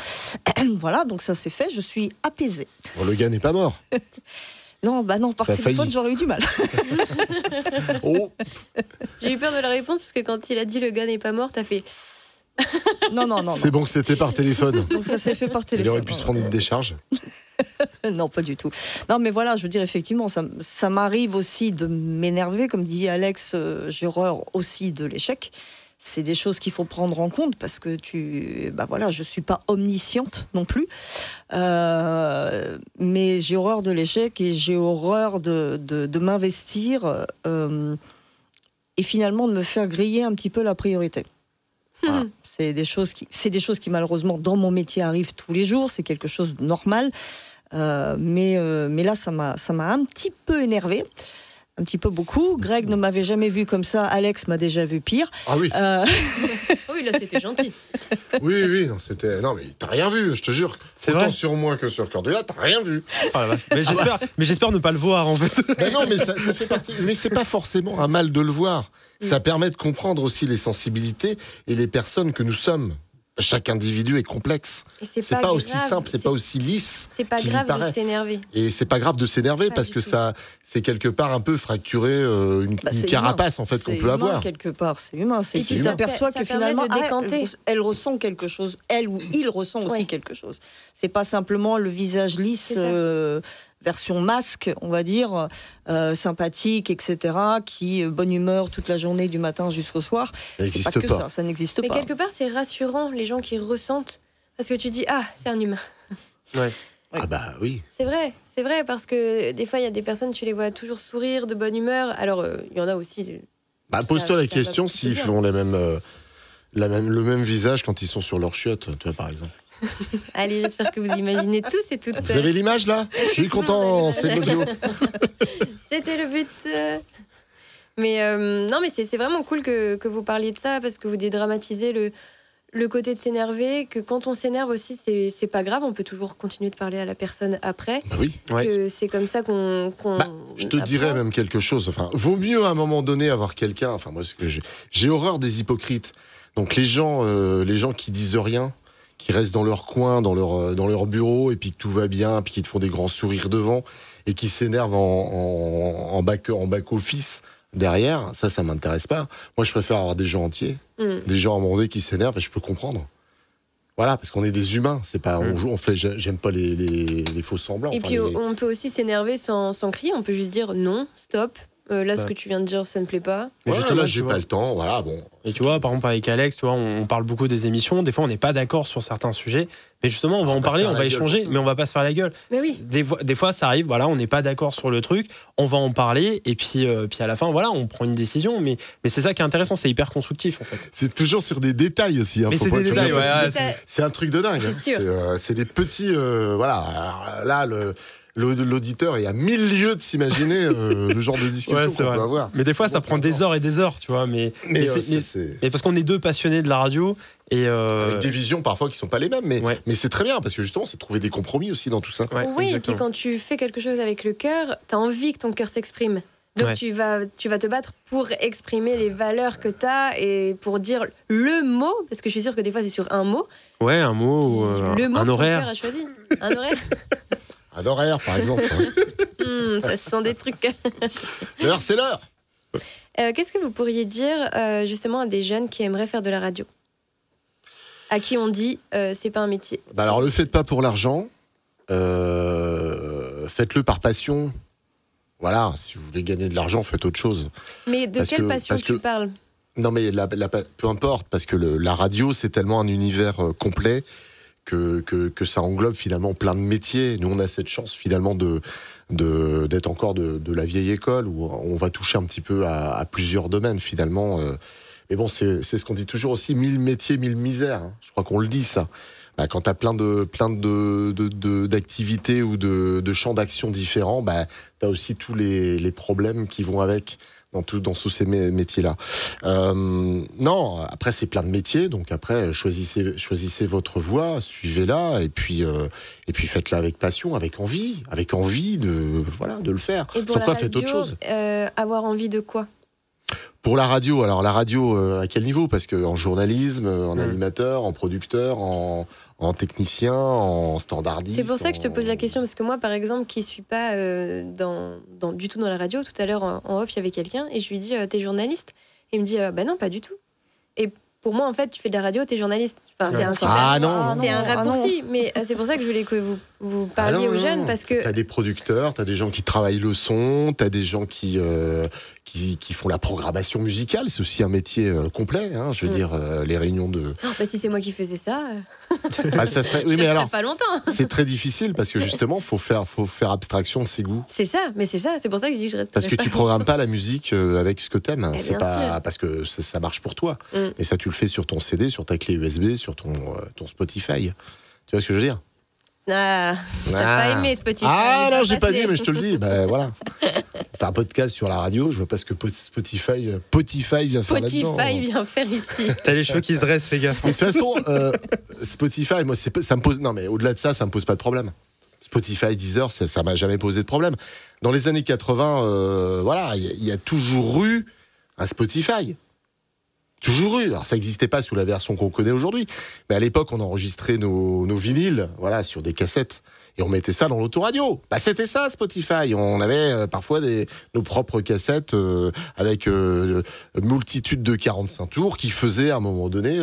Voilà, donc ça c'est fait, je suis apaisée. Bon, le gars n'est pas mort. Non, par téléphone, j'aurais eu du mal. J'ai eu peur de la réponse, parce que quand il a dit le gars n'est pas mort, t'as fait... Non. C'est bon que c'était par téléphone. Donc ça s'est fait par téléphone. Il aurait pu se prendre une décharge. Non, pas du tout. Non, mais voilà, je veux dire, effectivement, ça m'arrive aussi de m'énerver. Comme dit Alex, j'ai horreur aussi de l'échec. C'est des choses qu'il faut prendre en compte parce que je suis pas omnisciente non plus. Mais j'ai horreur de l'échec et j'ai horreur de m'investir et finalement de me faire griller un petit peu la priorité. Voilà. C'est des choses qui malheureusement dans mon métier arrivent tous les jours. C'est quelque chose de normal. Mais là, ça m'a un petit peu énervée. Un petit peu beaucoup. Greg ne m'avait jamais vu comme ça. Alex m'a déjà vu pire. Ah oui. Oui, là, c'était gentil. Oui, non, mais t'as rien vu, je te jure. C'est autant vrai. Sur moi que sur Cordula, t'as rien vu. Oh la vache. Mais j'espère ne pas le voir, en fait. Mais non, mais ça fait partie. Mais c'est pas forcément un mal de le voir. Ça permet de comprendre aussi les sensibilités et les personnes que nous sommes. Chaque individu est complexe. C'est pas aussi simple, c'est pas aussi lisse. C'est pas grave de s'énerver. Et c'est pas grave de s'énerver parce que ça, c'est quelque part un peu fracturer une carapace en fait qu'on peut avoir. Quelque part, c'est humain. C'est qu'il s'aperçoit que finalement, elle ressent quelque chose. Elle ou il ressent aussi quelque chose. C'est pas simplement le visage lisse. Version masque, on va dire, sympathique, etc., qui bonne humeur toute la journée du matin jusqu'au soir. Ça n'existe pas. Ça n'existe pas. Mais quelque part, c'est rassurant, les gens qui ressentent, parce que tu dis, c'est un humain. Ouais. Ah bah oui. C'est vrai, parce que des fois, il y a des personnes, tu les vois toujours sourire, de bonne humeur. Alors, il y en a aussi... pose-toi la question s'ils font le même visage quand ils sont sur leur chiotte, tu vois, par exemple. Allez, j'espère que vous imaginez tous et toutes. Vous avez l'image là ? Je suis content, c'est l'audio. C'était le but. Mais non, mais c'est vraiment cool que vous parliez de ça parce que vous dédramatisez le côté de s'énerver, que quand on s'énerve aussi, c'est pas grave, on peut toujours continuer de parler à la personne après. Bah oui. Que c'est comme ça qu'on je te dirais même quelque chose. Enfin, vaut mieux à un moment donné avoir quelqu'un. Enfin, moi, j'ai horreur des hypocrites. Donc les gens qui disent rien, qui restent dans leur coin, dans leur bureau, et puis que tout va bien, puis qui te font des grands sourires devant, et qui s'énervent en back-office derrière, ça m'intéresse pas. Moi, je préfère avoir des gens entiers, des gens à un moment donné qui s'énervent, et je peux comprendre. Voilà, parce qu'on est des humains, c'est pas, j'aime pas les faux semblants. Et puis on peut aussi s'énerver sans crier, on peut juste dire non, stop. Ce que tu viens de dire, ça ne plaît pas. Là, j'ai pas le temps, voilà, bon. Et tu vois, par exemple, avec Alex, tu vois, on parle beaucoup des émissions. Des fois, on n'est pas d'accord sur certains sujets. Mais justement, on va en parler, on va échanger, mais on va pas se faire la gueule. Mais oui. Des fois, ça arrive, voilà, on n'est pas d'accord sur le truc. On va en parler, et puis à la fin, voilà, on prend une décision. Mais c'est ça qui est intéressant, c'est hyper constructif, en fait. C'est toujours sur des détails aussi. Mais c'est des détails, c'est un truc de dingue. C'est des petits, voilà. Là, l'auditeur est à 1000 lieues de s'imaginer le genre de discussion qu'on peut avoir. Mais des fois, ça prend des heures et des heures, tu vois. Mais parce qu'on est deux passionnés de la radio. Avec des visions parfois qui ne sont pas les mêmes. Mais c'est très bien, parce que justement, c'est trouver des compromis aussi dans tout ça. Oui, et puis quand tu fais quelque chose avec le cœur, tu as envie que ton cœur s'exprime. Donc tu vas te battre pour exprimer les valeurs que tu as et pour dire le mot, parce que je suis sûre que des fois, c'est sur un mot. Ouais, un mot, le mot un que horaire. Ton cœur a choisi. Un horaire. Un horaire, par exemple. Ça se sent des trucs. L'heure, c'est l'heure. Qu'est-ce que vous pourriez dire justement à des jeunes qui aimeraient faire de la radio ? À qui on dit c'est pas un métier. Alors, le faites pas pour l'argent. Faites-le par passion. Voilà, si vous voulez gagner de l'argent, faites autre chose. Mais de quelle passion tu parles ? Non, mais peu importe, parce que la radio, c'est tellement un univers complet que ça englobe finalement plein de métiers. Nous, on a cette chance finalement d'être encore de la vieille école où on va toucher un petit peu à plusieurs domaines finalement. Mais bon, c'est ce qu'on dit toujours aussi, 1000 métiers, 1000 misères. Hein. Je crois qu'on le dit ça. Quand tu as plein d'activités ou de champs d'action différents, tu as aussi tous les problèmes qui vont avec dans tous ces métiers-là. Non, après c'est plein de métiers, donc après choisissez votre voie, suivez-la, et puis faites-la avec passion, avec envie de le faire. Et pour Sur faites autre chose. Avoir envie de quoi ? Pour la radio, alors la radio à quel niveau ? Parce que en journalisme, en animateur, en producteur, en technicien, en standardiste. C'est pour ça que je te pose la question, parce que moi, par exemple, qui ne suis pas du tout dans la radio, tout à l'heure en off, il y avait quelqu'un, et je lui dis, t'es journaliste ? Et il me dit, non, pas du tout. Et pour moi, en fait, tu fais de la radio, t'es journaliste. Enfin, c'est un raccourci, mais c'est pour ça que je voulais que vous parliez aux jeunes, parce que... T'as des producteurs, t'as des gens qui travaillent le son, t'as des gens qui font la programmation musicale, c'est aussi un métier complet, hein, je veux dire, les réunions de... si c'est moi qui faisais ça... ça serait... Oui, mais alors, pas longtemps. C'est très difficile, parce que justement, faut faire abstraction de ses goûts. C'est ça, c'est pour ça que je dis que je reste. Parce que tu programmes pas la musique avec ce que t'aimes, hein. C'est pas parce que ça marche pour toi, mais ça tu le fais sur ton CD, sur ta clé USB, sur ton Spotify. Tu vois ce que je veux dire ? T'as pas aimé Spotify. Non, j'ai pas aimé, mais je te le dis. Voilà. Faire un podcast sur la radio, je vois pas ce que Spotify vient faire là-dedans. Spotify vient faire ici. T'as les cheveux qui se dressent, fais gaffe. De toute façon, Spotify, moi, ça me pose. Non, mais au-delà de ça me pose pas de problème. Spotify, Deezer, ça m'a jamais posé de problème. Dans les années 80, il y a toujours eu un Spotify. toujours eu. Alors ça n'existait pas sous la version qu'on connaît aujourd'hui, mais à l'époque on enregistrait nos vinyles, voilà, sur des cassettes. Et on mettait ça dans l'autoradio. Bah, c'était ça, Spotify. On avait parfois nos propres cassettes avec multitude de 45 tours qui faisaient à un moment donné...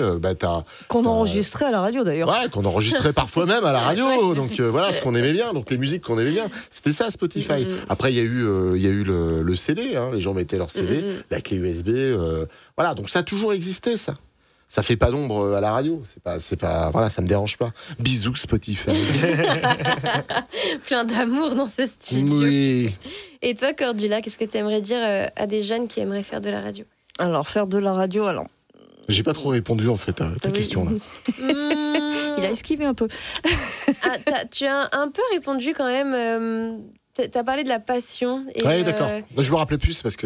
qu'on enregistrait à la radio d'ailleurs. Ouais, qu'on enregistrait parfois même à la radio. Donc voilà, ce qu'on aimait bien. Donc les musiques qu'on aimait bien. C'était ça, Spotify. Après, il y a eu le CD. Hein. Les gens mettaient leur CD, la clé USB. Voilà, donc ça a toujours existé, ça. Ça fait pas d'ombre à la radio, c'est pas, voilà, ça me dérange pas. Bisous Spotify. Plein d'amour dans ce studio. Oui. Et toi, Cordula, qu'est-ce que tu aimerais dire à des jeunes qui aimeraient faire de la radio ? Alors, faire de la radio, J'ai pas trop répondu en fait à ta question là. Il a esquivé un peu. Tu as un peu répondu quand même. T'as parlé de la passion. Oui, d'accord. Je me rappelais plus, c'est parce que...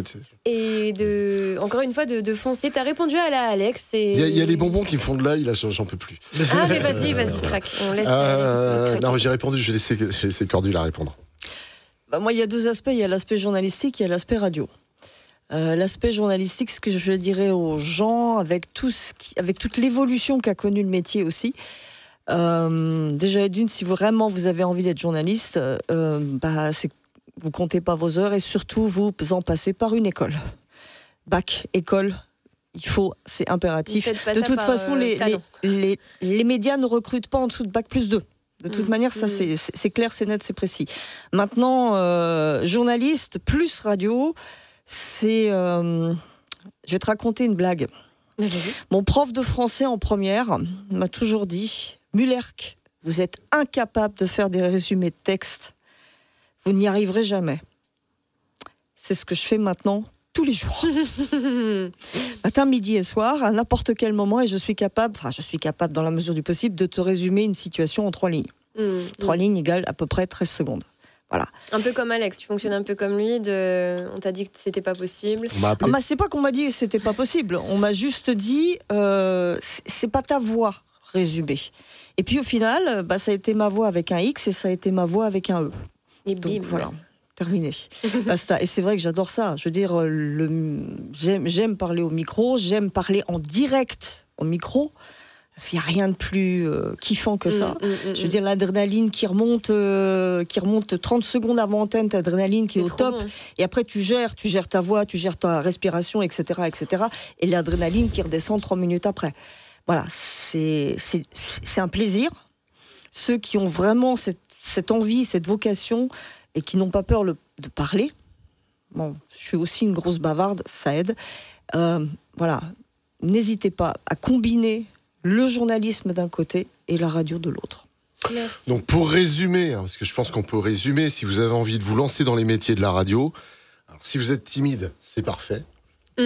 Encore une fois, de foncer. T'as répondu à la Alex. Il y a les bonbons qui me font de l'œil, là, j'en peux plus. Ah, mais vas-y, craque. On laisse Alex. Non, j'ai répondu, je vais laisser Cordula répondre. Moi, il y a deux aspects. Il y a l'aspect journalistique, il y a l'aspect radio. L'aspect journalistique, ce que je dirais aux gens, avec toute l'évolution qu'a connue le métier aussi, déjà d'une, si vraiment vous avez envie d'être journaliste, vous comptez pas vos heures et surtout vous en passez par une école. Bac, école, c'est impératif. De toute façon, les médias ne recrutent pas en dessous de bac plus 2. De toute manière, ça c'est clair, c'est net, c'est précis. Maintenant, journaliste plus radio, je vais te raconter une blague. Mon prof de français en première m'a toujours dit: Mullerc, vous êtes incapable de faire des résumés de texte. Vous n'y arriverez jamais. C'est ce que je fais maintenant tous les jours. Matin, midi et soir, à n'importe quel moment, et je suis capable dans la mesure du possible de te résumer une situation en 3 lignes. 3 lignes égale à peu près 13 secondes. Voilà. Un peu comme Alex, tu fonctionnes un peu comme lui. On t'a dit que c'était pas possible. C'est pas qu'on m'a dit que c'était pas possible. On m'a juste dit c'est pas ta voix résumée. Et puis au final, ça a été ma voix avec un X et ça a été ma voix avec un E. Et bim. Donc, voilà, terminé. Basta. Et c'est vrai que j'adore ça. Je veux dire, j'aime parler au micro, j'aime parler en direct au micro. Parce qu'il n'y a rien de plus kiffant que ça. Je veux dire, l'adrénaline qui remonte 30 secondes avant antenne, ta adrénaline qui est au top. Bon. Et après, tu gères ta voix, tu gères ta respiration, etc. Et l'adrénaline qui redescend 3 minutes après. Voilà, c'est un plaisir. Ceux qui ont vraiment cette envie, cette vocation, et qui n'ont pas peur de parler. Bon, je suis aussi une grosse bavarde, ça aide. Voilà, n'hésitez pas à combiner le journalisme d'un côté et la radio de l'autre. Merci. Donc pour résumer, parce que je pense qu'on peut résumer, si vous avez envie de vous lancer dans les métiers de la radio, alors si vous êtes timide, c'est parfait.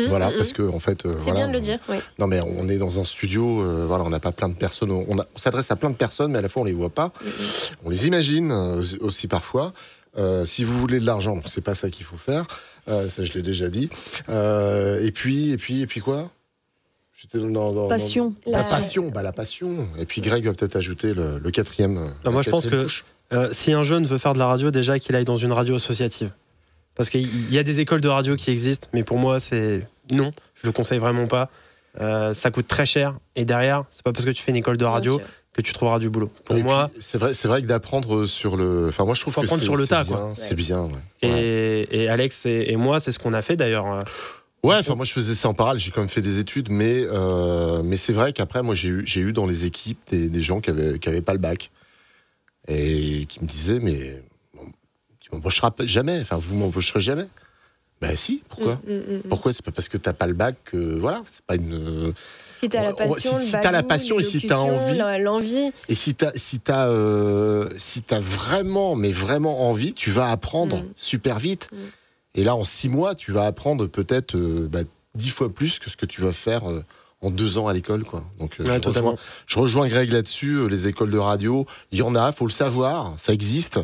Voilà, parce que en fait, c'est bien de le dire. Oui. Non, mais on est dans un studio, on n'a pas plein de personnes. On s'adresse à plein de personnes, mais à la fois on les voit pas. On les imagine aussi parfois. Si vous voulez de l'argent, c'est pas ça qu'il faut faire. Ça, je l'ai déjà dit. Et puis quoi ? Passion. La passion. Et puis Greg va peut-être ajouter le quatrième. Moi, je pense que si un jeune veut faire de la radio, déjà qu'il aille dans une radio associative. Parce qu'il y a des écoles de radio qui existent, mais pour moi, non, je le conseille vraiment pas. Ça coûte très cher. Et derrière, c'est pas parce que tu fais une école de radio que tu trouveras du boulot. Pour moi, c'est vrai que d'apprendre sur le. Enfin, moi, je trouve faut apprendre sur le tas, quoi. C'est bien. Ouais. Et Alex et moi, c'est ce qu'on a fait d'ailleurs. Ouais, enfin moi je faisais ça en parallèle, j'ai quand même fait des études, mais c'est vrai qu'après moi j'ai eu dans les équipes des gens qui avaient pas le bac et qui me disaient mais tu m'embaucheras jamais, enfin vous m'embaucherez jamais. Ben si, pourquoi ? Pourquoi ? C'est pas parce que t'as pas le bac que voilà, c'est pas une. Si t'as la passion, si t'as la passion et si t'as l'envie. Et si t'as vraiment envie, tu vas apprendre super vite. Et là, en 6 mois, tu vas apprendre peut-être 10 fois plus que ce que tu vas faire en 2 ans à l'école, quoi. Donc, je rejoins Greg là-dessus. Les écoles de radio, il y en a, faut le savoir, ça existe.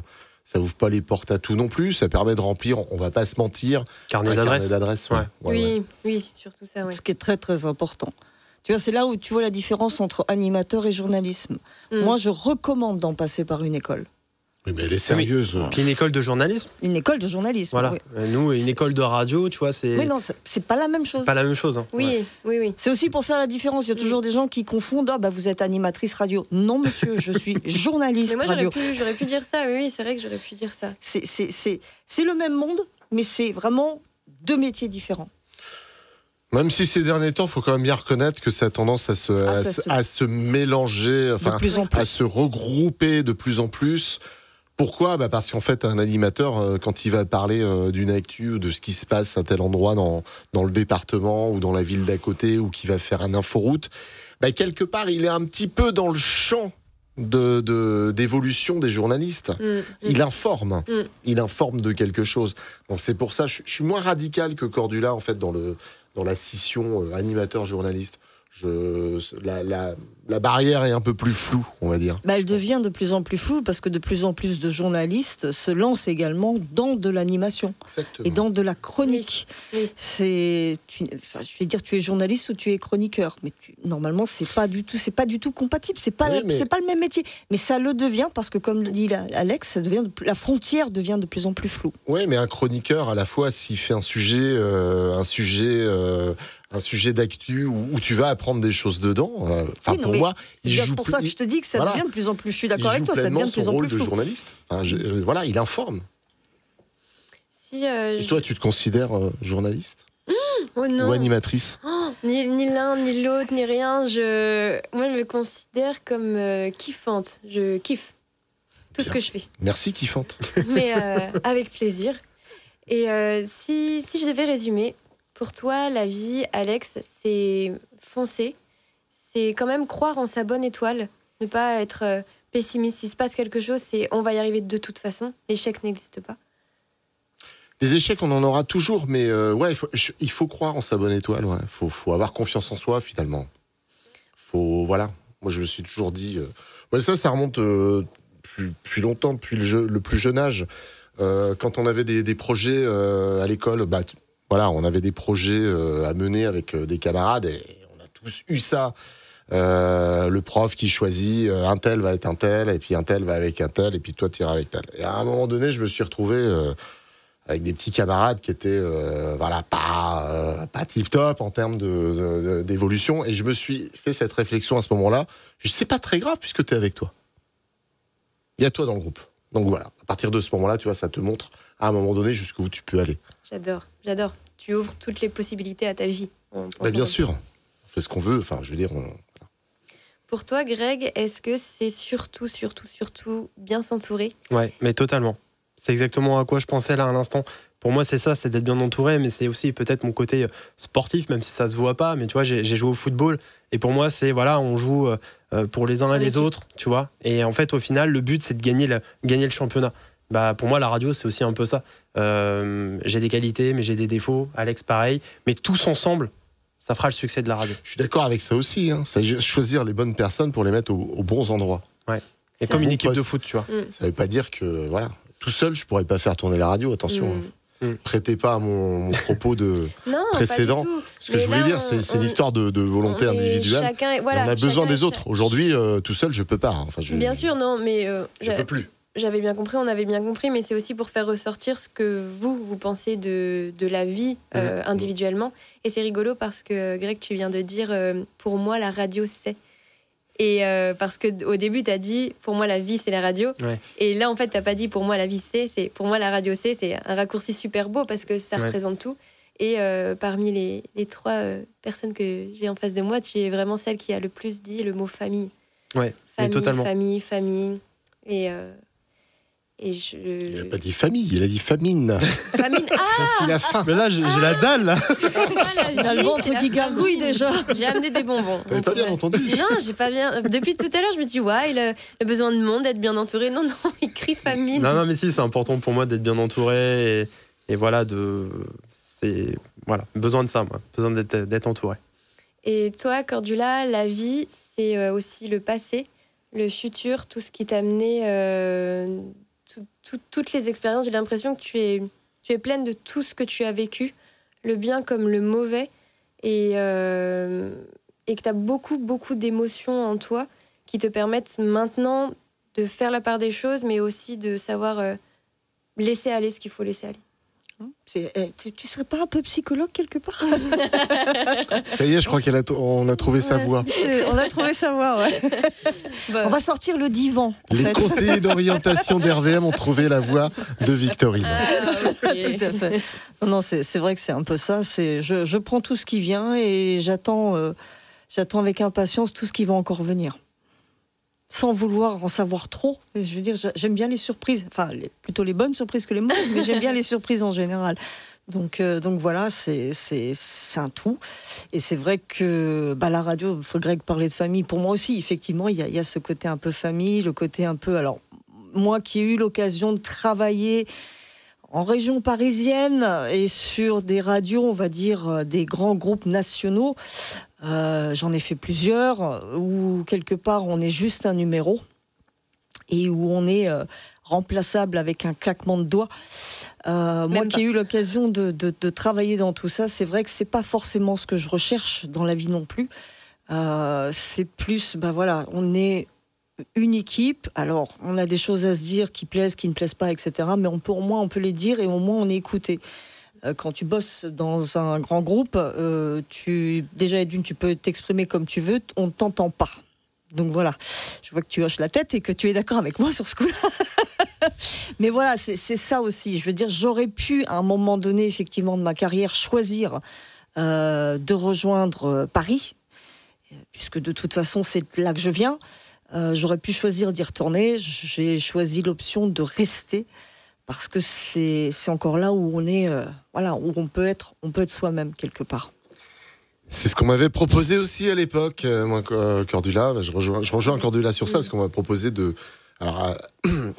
Ça ouvre pas les portes à tout non plus. Ça permet de remplir, on va pas se mentir, carnet d'adresse. Ouais. Oui, surtout ça. Ouais. Ce qui est très très important. Tu vois, c'est là où tu vois la différence entre animateur et journalisme. Moi, je recommande d'en passer par une école. Oui, mais elle est sérieuse. Puis une école de journalisme. Une école de journalisme. Voilà. Oui. Nous, une école de radio, tu vois, c'est. Oui, non, c'est pas la même chose. C'est pas la même chose. Hein. Oui. C'est aussi pour faire la différence. Il y a toujours des gens qui confondent. Ah, bah, vous êtes animatrice radio. Non, monsieur, je suis journaliste mais moi, radio. J'aurais pu dire ça. Oui, c'est vrai que j'aurais pu dire ça. C'est le même monde, mais c'est vraiment deux métiers différents. Même si ces derniers temps, il faut quand même bien reconnaître que ça a tendance à se mélanger, enfin, à se regrouper de plus en plus. Pourquoi ? Parce qu'en fait, un animateur, quand il va parler d'une actu ou de ce qui se passe à tel endroit dans le département ou dans la ville d'à côté, ou qui va faire un inforoute, quelque part, il est un petit peu dans le champ d'évolution des journalistes. Il informe. Il informe de quelque chose. Donc c'est pour ça, je suis moins radical que Cordula, en fait, dans la scission animateur-journaliste. La barrière est un peu plus floue, on va dire. Elle devient de plus en plus floue parce que de plus en plus de journalistes se lancent également dans de l'animation. Exactement. Et dans de la chronique. Oui. Je vais dire, tu es journaliste ou tu es chroniqueur, mais normalement c'est pas du tout compatible. C'est pas le même métier, mais ça le devient parce que, comme le dit Alex, la frontière devient de plus en plus floue. Oui, mais un chroniqueur, à la fois, s'il fait un sujet d'actu où tu vas apprendre des choses dedans. Pour moi, c'est pour ça que je te dis que ça devient de plus en plus. Je suis d'accord avec toi, ça devient de plus en plus flou. Il joue pleinement son rôle de journaliste. Il informe. Et toi, tu te considères journaliste Oh non. ou animatrice? Ni l'un, ni l'autre, ni rien. Moi, je me considère comme kiffante. Je kiffe tout ce que je fais. Merci, kiffante. Mais avec plaisir. Et si je devais résumer, pour toi, la vie, Alex, c'est foncer. C'est quand même croire en sa bonne étoile. Ne pas être pessimiste. S'il se passe quelque chose, c'est on va y arriver de toute façon. L'échec n'existe pas. Les échecs, on en aura toujours, mais il faut croire en sa bonne étoile. Ouais. Faut avoir confiance en soi, finalement. Moi, je me suis toujours dit... ça remonte depuis longtemps, depuis le plus jeune âge. Quand on avait des projets à l'école, on avait des projets à mener avec des camarades et on a tous eu ça. Le prof qui choisit un tel va être un tel, et puis un tel va avec un tel, et puis toi tu iras avec tel. Et à un moment donné, je me suis retrouvé avec des petits camarades qui étaient pas tip-top en termes d'évolution, et je me suis fait cette réflexion à ce moment-là. C'est pas très grave puisque tu es avec toi. Il y a toi dans le groupe. Donc voilà, à partir de ce moment-là, tu vois, ça te montre à un moment donné jusqu'où tu peux aller. J'adore. Tu ouvres toutes les possibilités à ta vie. Bien sûr, on fait ce qu'on veut. Enfin, je veux dire. Pour toi, Greg, est-ce que c'est surtout bien s'entourer ? Ouais, mais totalement. C'est exactement à quoi je pensais là à l'instant. Pour moi, c'est ça, c'est d'être bien entouré, mais c'est aussi peut-être mon côté sportif, même si ça se voit pas. Mais tu vois, j'ai joué au football, et pour moi, c'est on joue pour les uns et les autres, tu vois. Et en fait, au final, le but, c'est de gagner le championnat. Pour moi, la radio, c'est aussi un peu ça. J'ai des qualités, mais j'ai des défauts. Alex, pareil. Mais tous ensemble, ça fera le succès de la radio. Je suis d'accord avec ça aussi. C'est choisir les bonnes personnes pour les mettre aux bons endroits. Ouais. Et comme une équipe de foot, tu vois. Ça veut pas dire que tout seul, je pourrais pas faire tourner la radio. Attention. Prêtez pas à mon propos précédent. Pas du tout. Ce que je voulais dire, c'est une histoire de volonté individuelle. On a besoin des autres. Aujourd'hui, tout seul, je peux pas. Bien sûr, non, mais je peux plus. J'avais bien compris, on avait bien compris, mais c'est aussi pour faire ressortir ce que vous pensez de la vie individuellement. Et c'est rigolo parce que, Greg, tu viens de dire, pour moi, la radio, c'est... Et parce qu'au début, tu as dit, pour moi, la vie, c'est la radio. Ouais. Et là, en fait, tu n'as pas dit, pour moi, la vie, c'est... Pour moi, la radio, c'est un raccourci super beau parce que ça représente tout. Et parmi les trois personnes que j'ai en face de moi, tu es vraiment celle qui a le plus dit le mot famille. Ouais, famille, totalement. Famille. Il n'a pas dit famille, il a dit famine. Famine, parce qu'il a faim. Mais là, j'ai la dalle, là. Il a le ventre qui gargouille déjà. J'ai amené des bonbons. T'avais pas bien entendu? Non, j'ai pas bien. Depuis tout à l'heure, je me dis, il a besoin de monde, d'être bien entouré. Non, il crie famine. Non, mais si, c'est important pour moi d'être bien entouré. Et voilà, besoin de ça, moi. Besoin d'être entouré. Et toi, Cordula, la vie, c'est aussi le passé, le futur, tout ce qui t'a amené... toutes les expériences, j'ai l'impression que tu es pleine de tout ce que tu as vécu, le bien comme le mauvais, et que tu as beaucoup d'émotions en toi qui te permettent maintenant faire la part des choses, mais aussi de savoir laisser aller ce qu'il faut laisser aller. Tu serais pas un peu psychologue quelque part? Ça y est, je crois qu'on a trouvé sa voie. On a trouvé sa voie, ouais. On va sortir le divan. Les conseillers d'orientation d'RVM ont trouvé la voie de Victorine. Okay. Tout à fait. Non, c'est vrai que c'est un peu ça. Je prends tout ce qui vient et j'attends avec impatience tout ce qui va encore venir. Sans vouloir en savoir trop. Je veux dire, j'aime bien les surprises. Enfin, plutôt les bonnes surprises que les mauvaises, mais j'aime bien les surprises en général. Donc voilà, c'est un tout. Et c'est vrai que la radio, il faut Greg parler de famille. Pour moi aussi, effectivement, il y a ce côté un peu famille, le côté un peu... Alors, moi qui ai eu l'occasion de travailler en région parisienne et sur des radios, on va dire, des grands groupes nationaux, j'en ai fait plusieurs, où quelque part on est juste un numéro et où on est remplaçable avec un claquement de doigts. Moi qui ai eu l'occasion de travailler dans tout ça, c'est vrai que c'est pas forcément ce que je recherche dans la vie non plus. C'est plus, on est une équipe. Alors, on a des choses à se dire qui plaisent, qui ne plaisent pas, etc. Mais au moins on peut les dire et au moins on est écouté. Quand tu bosses dans un grand groupe, tu peux t'exprimer comme tu veux, on ne t'entend pas. Donc voilà, je vois que tu hoches la tête et que tu es d'accord avec moi sur ce coup-là. Mais voilà, c'est ça aussi. Je veux dire, j'aurais pu, à un moment donné, effectivement, de ma carrière, choisir de rejoindre Paris, puisque de toute façon, c'est là que je viens. J'aurais pu choisir d'y retourner. J'ai choisi l'option de rester. Parce que c'est encore là où on est, où on peut être soi-même quelque part. C'est ce qu'on m'avait proposé aussi à l'époque, moi, Cordula. Je rejoins Cordula sur ça, parce qu'on m'a proposé de... Alors,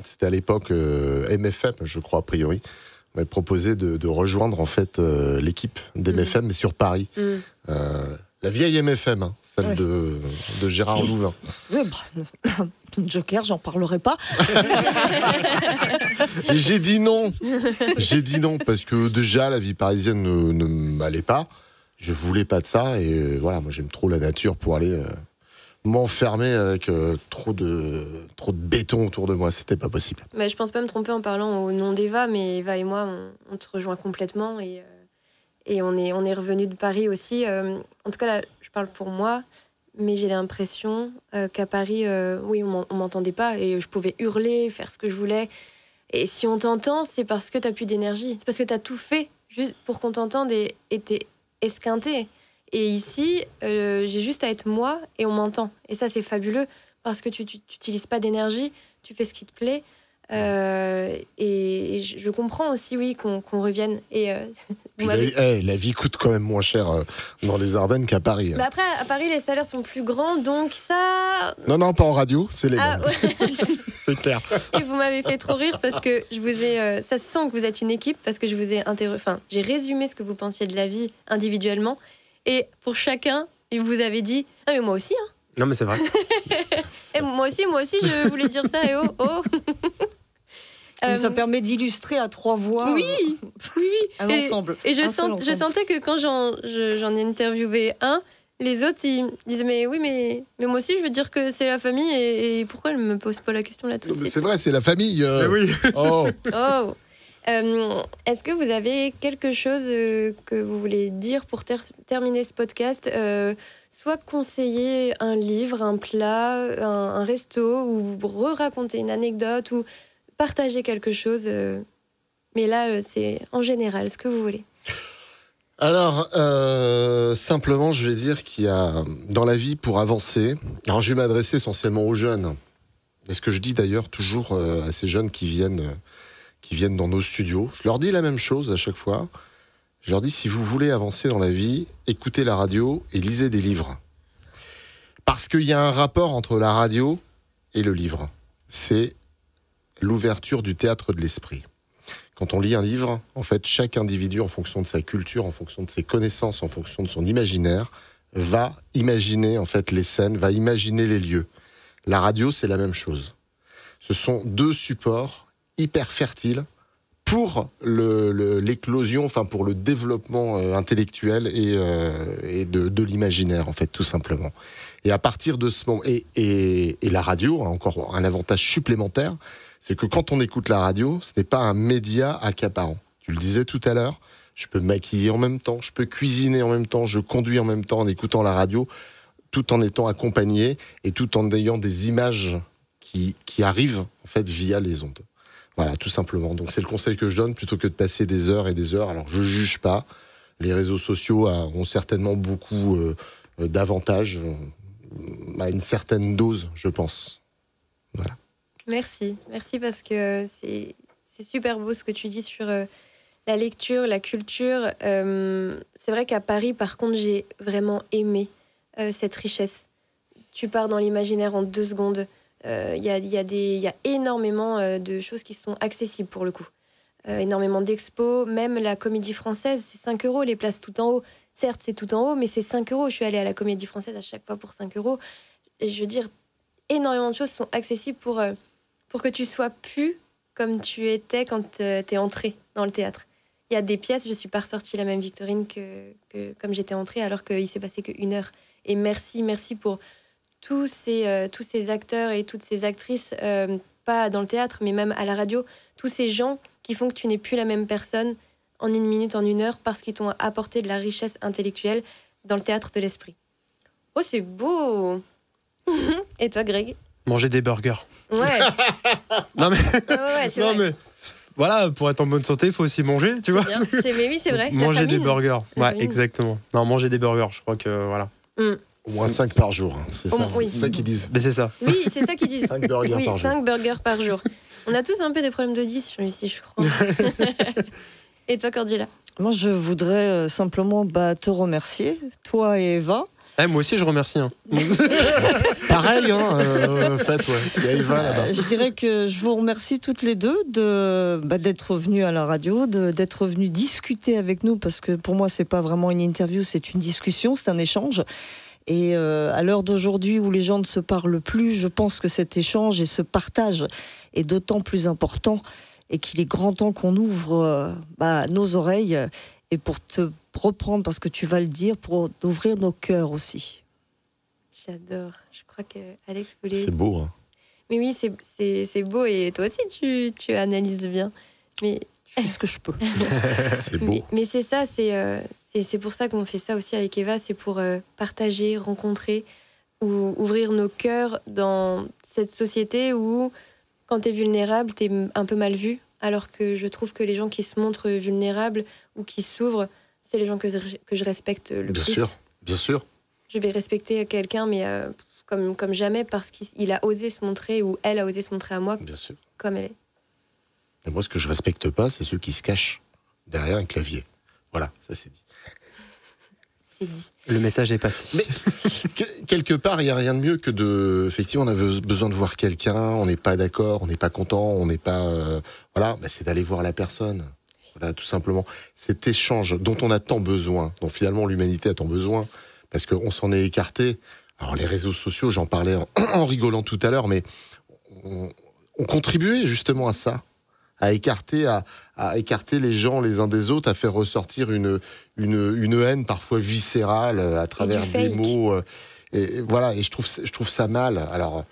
c'était à l'époque MFM, je crois, a priori. On m'avait proposé de rejoindre, en fait, l'équipe d'MFM, mais sur Paris. La vieille MFM, celle de Gérard Louvain. Oui, Joker, j'en parlerai pas. Et j'ai dit non. Parce que déjà la vie parisienne ne m'allait pas. Je voulais pas de ça et voilà, moi j'aime trop la nature pour aller m'enfermer avec trop de béton autour de moi. C'était pas possible. Mais je pense pas me tromper en parlant au nom d'Eva, mais Eva et moi on te rejoint complètement et on est revenu de Paris aussi. En tout cas là, je parle pour moi. Mais j'ai l'impression qu'à Paris, on m'entendait pas et je pouvais hurler, faire ce que je voulais. Et si on t'entend, c'est parce que t'as plus d'énergie. C'est parce que t'as tout fait juste pour qu'on t'entende et t'es esquinté. Et ici, j'ai juste à être moi et on m'entend. Et ça, c'est fabuleux parce que tu n'utilises pas d'énergie, tu fais ce qui te plaît. Et je comprends aussi, oui, qu'on revienne. Et la vie coûte quand même moins cher dans les Ardennes qu'à Paris. Après, à Paris, les salaires sont plus grands, donc ça... Non, pas en radio, c'est les mêmes. Ouais. C'est clair. Et vous m'avez fait trop rire parce que je vous ai... ça se sent que vous êtes une équipe parce que je vous ai j'ai résumé ce que vous pensiez de la vie individuellement. Et pour chacun, vous avez dit « Ah, mais moi aussi, hein !» Non, mais c'est vrai. Et moi aussi, je voulais dire ça, et oh. Ça permet d'illustrer à trois voix un ensemble. Et je sentais que quand j'en ai interviewé un, les autres, ils disaient mais moi aussi, je veux dire que c'est la famille, et pourquoi elle me pose pas la question là tout de suite? C'est vrai, c'est la famille. Mais oui. Oh. Est-ce que vous avez quelque chose que vous voulez dire pour terminer ce podcast, soit conseiller un livre, un plat, un resto, ou raconter une anecdote, ou partager quelque chose, mais là c'est en général ce que vous voulez. Alors simplement je vais dire qu'il y a dans la vie, pour avancer, alors je vais m'adresser essentiellement aux jeunes, et ce que je dis d'ailleurs toujours à ces jeunes qui viennent dans nos studios, je leur dis la même chose à chaque fois. Je leur dis, si vous voulez avancer dans la vie, écoutez la radio et lisez des livres, parce qu'il y a un rapport entre la radio et le livre, c'est l'ouverture du théâtre de l'esprit. Quand on lit un livre, en fait, chaque individu, en fonction de sa culture, en fonction de ses connaissances, en fonction de son imaginaire, va imaginer en fait les scènes, va imaginer les lieux. La radio, c'est la même chose. Ce sont deux supports hyper fertiles pour l'éclosion, enfin pour le développement intellectuel et de l'imaginaire, en fait, tout simplement. Et à partir de ce moment, et la radio a encore un avantage supplémentaire, c'est que quand on écoute la radio, ce n'est pas un média accaparant. Tu le disais tout à l'heure, je peux me maquiller en même temps, je peux cuisiner en même temps, je conduis en même temps en écoutant la radio, tout en étant accompagné et tout en ayant des images qui arrivent en fait via les ondes. Voilà, tout simplement. Donc c'est le conseil que je donne plutôt que de passer des heures et des heures. Alors je juge pas. Les réseaux sociaux ont certainement beaucoup d'avantages à une certaine dose, je pense. Voilà. Merci parce que c'est super beau ce que tu dis sur la lecture, la culture. C'est vrai qu'à Paris, par contre, j'ai vraiment aimé cette richesse. Tu pars dans l'imaginaire en 2 secondes. Il y a énormément de choses qui sont accessibles pour le coup. Énormément d'expos, même la Comédie Française, c'est 5 € les places tout en haut. Certes, c'est tout en haut, mais c'est 5 €. Je suis allée à la Comédie Française à chaque fois pour 5 €. Et je veux dire, énormément de choses sont accessibles pour que tu sois plus comme tu étais quand t'es entrée dans le théâtre. Il y a des pièces, je suis pas ressortie la même Victorine que comme j'étais entrée, alors qu'il s'est passé qu'1 heure. Et merci pour tous ces acteurs et toutes ces actrices, pas dans le théâtre, mais même à la radio, tous ces gens qui font que tu n'es plus la même personne en 1 minute, en 1 heure, parce qu'ils t'ont apporté de la richesse intellectuelle dans le théâtre de l'esprit. Oh, c'est beau. Et toi, Greg? Manger des burgers. Ouais. Non mais, ouais, c'est vrai. mais voilà, pour être en bonne santé, il faut aussi manger, tu vois. Bien. Mais oui, c'est vrai. Manger des burgers. Ouais, famine. exactement. Non, manger des burgers, je crois que voilà. Au moins 5 par jour, hein. C'est ça, oui. c'est ça qu'ils disent. Mais c'est ça. Oui, c'est ça qu'ils disent. 5 burgers Oui, par jour. 5 burgers par jour. On a tous un peu des problèmes d'audition ici, je crois. Et toi, Cordula? Moi, je voudrais simplement te remercier, toi et Eva. Moi aussi, je remercie. Hein. Pareil, en fait, ouais. Il y a Eva là-bas. Je dirais que je vous remercie toutes les deux d'être venues à la radio, d'être venues discuter avec nous, parce que pour moi, c'est pas vraiment une interview, c'est une discussion, c'est un échange. Et à l'heure d'aujourd'hui où les gens ne se parlent plus, je pense que cet échange et ce partage est d'autant plus important et qu'il est grand temps qu'on ouvre nos oreilles et pour te reprendre, parce que tu vas le dire, pour ouvrir nos cœurs aussi. J'adore. Je crois que Alex voulait... C'est beau, hein. Mais oui, c'est beau, et toi aussi, tu analyses bien. Mais... Je fais ce que je peux. C'est beau. Mais c'est ça, c'est pour ça qu'on fait ça aussi avec Eva, c'est pour partager, rencontrer, ou ouvrir nos cœurs dans cette société où, quand t'es vulnérable, t'es un peu mal vu, alors que je trouve que les gens qui se montrent vulnérables ou qui s'ouvrent, c'est les gens que je respecte le plus. Bien sûr. Je vais respecter quelqu'un, mais comme jamais, parce qu'il a osé se montrer, ou elle a osé se montrer à moi, Bien sûr. comme elle est. Et moi, ce que je respecte pas, c'est ceux qui se cachent derrière un clavier. Voilà, ça c'est dit. C'est dit. Le message est passé. Mais quelque part, il n'y a rien de mieux que de... Effectivement, on a besoin de voir quelqu'un, on n'est pas d'accord, on n'est pas content, on n'est pas... c'est d'aller voir la personne. Voilà, tout simplement. Cet échange dont on a tant besoin, dont finalement l'humanité a tant besoin, parce qu'on s'en est écarté. Alors les réseaux sociaux, j'en parlais en rigolant tout à l'heure, mais on contribuait justement à ça, à écarter les gens les uns des autres, à faire ressortir une haine parfois viscérale à travers des mots. Et voilà, et je trouve ça mal. Alors,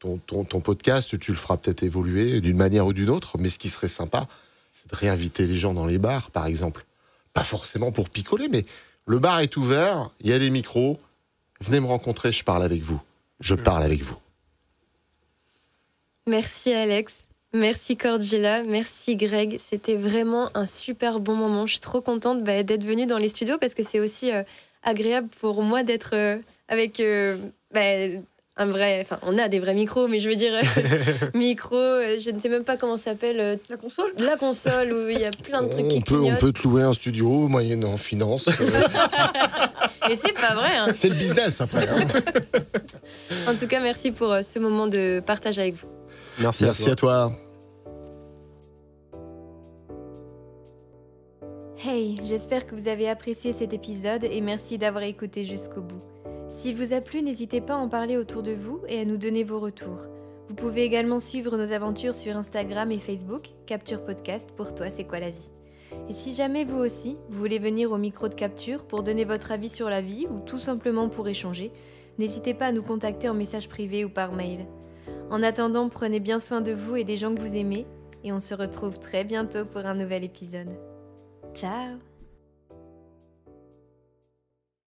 ton podcast, tu le feras peut-être évoluer d'une manière ou d'une autre, mais ce qui serait sympa, c'est de réinviter les gens dans les bars, par exemple. Pas forcément pour picoler, mais le bar est ouvert, il y a des micros, venez me rencontrer, je parle avec vous. Je parle avec vous. Merci Alex. Merci Cordula, merci Greg. C'était vraiment un super bon moment. Je suis trop contente d'être venue dans les studios, parce que c'est aussi agréable pour moi d'être avec un vrai... Enfin, on a des vrais micros, mais je veux dire micro, je ne sais même pas comment ça s'appelle. La console ? La console, où il y a plein de trucs qui On clignotent. peut te louer un studio, moyennant finance. Et c'est pas vrai, hein. C'est le business après. Hein. En tout cas, merci pour ce moment de partage avec vous. Merci à toi. Hey, j'espère que vous avez apprécié cet épisode et merci d'avoir écouté jusqu'au bout. S'il vous a plu, n'hésitez pas à en parler autour de vous et à nous donner vos retours. Vous pouvez également suivre nos aventures sur Instagram et Facebook, Capture Podcast, pour toi c'est quoi la vie. Et si jamais vous aussi, vous voulez venir au micro de Capture pour donner votre avis sur la vie ou tout simplement pour échanger, n'hésitez pas à nous contacter en message privé ou par mail. En attendant, prenez bien soin de vous et des gens que vous aimez, et on se retrouve très bientôt pour un nouvel épisode. Ciao!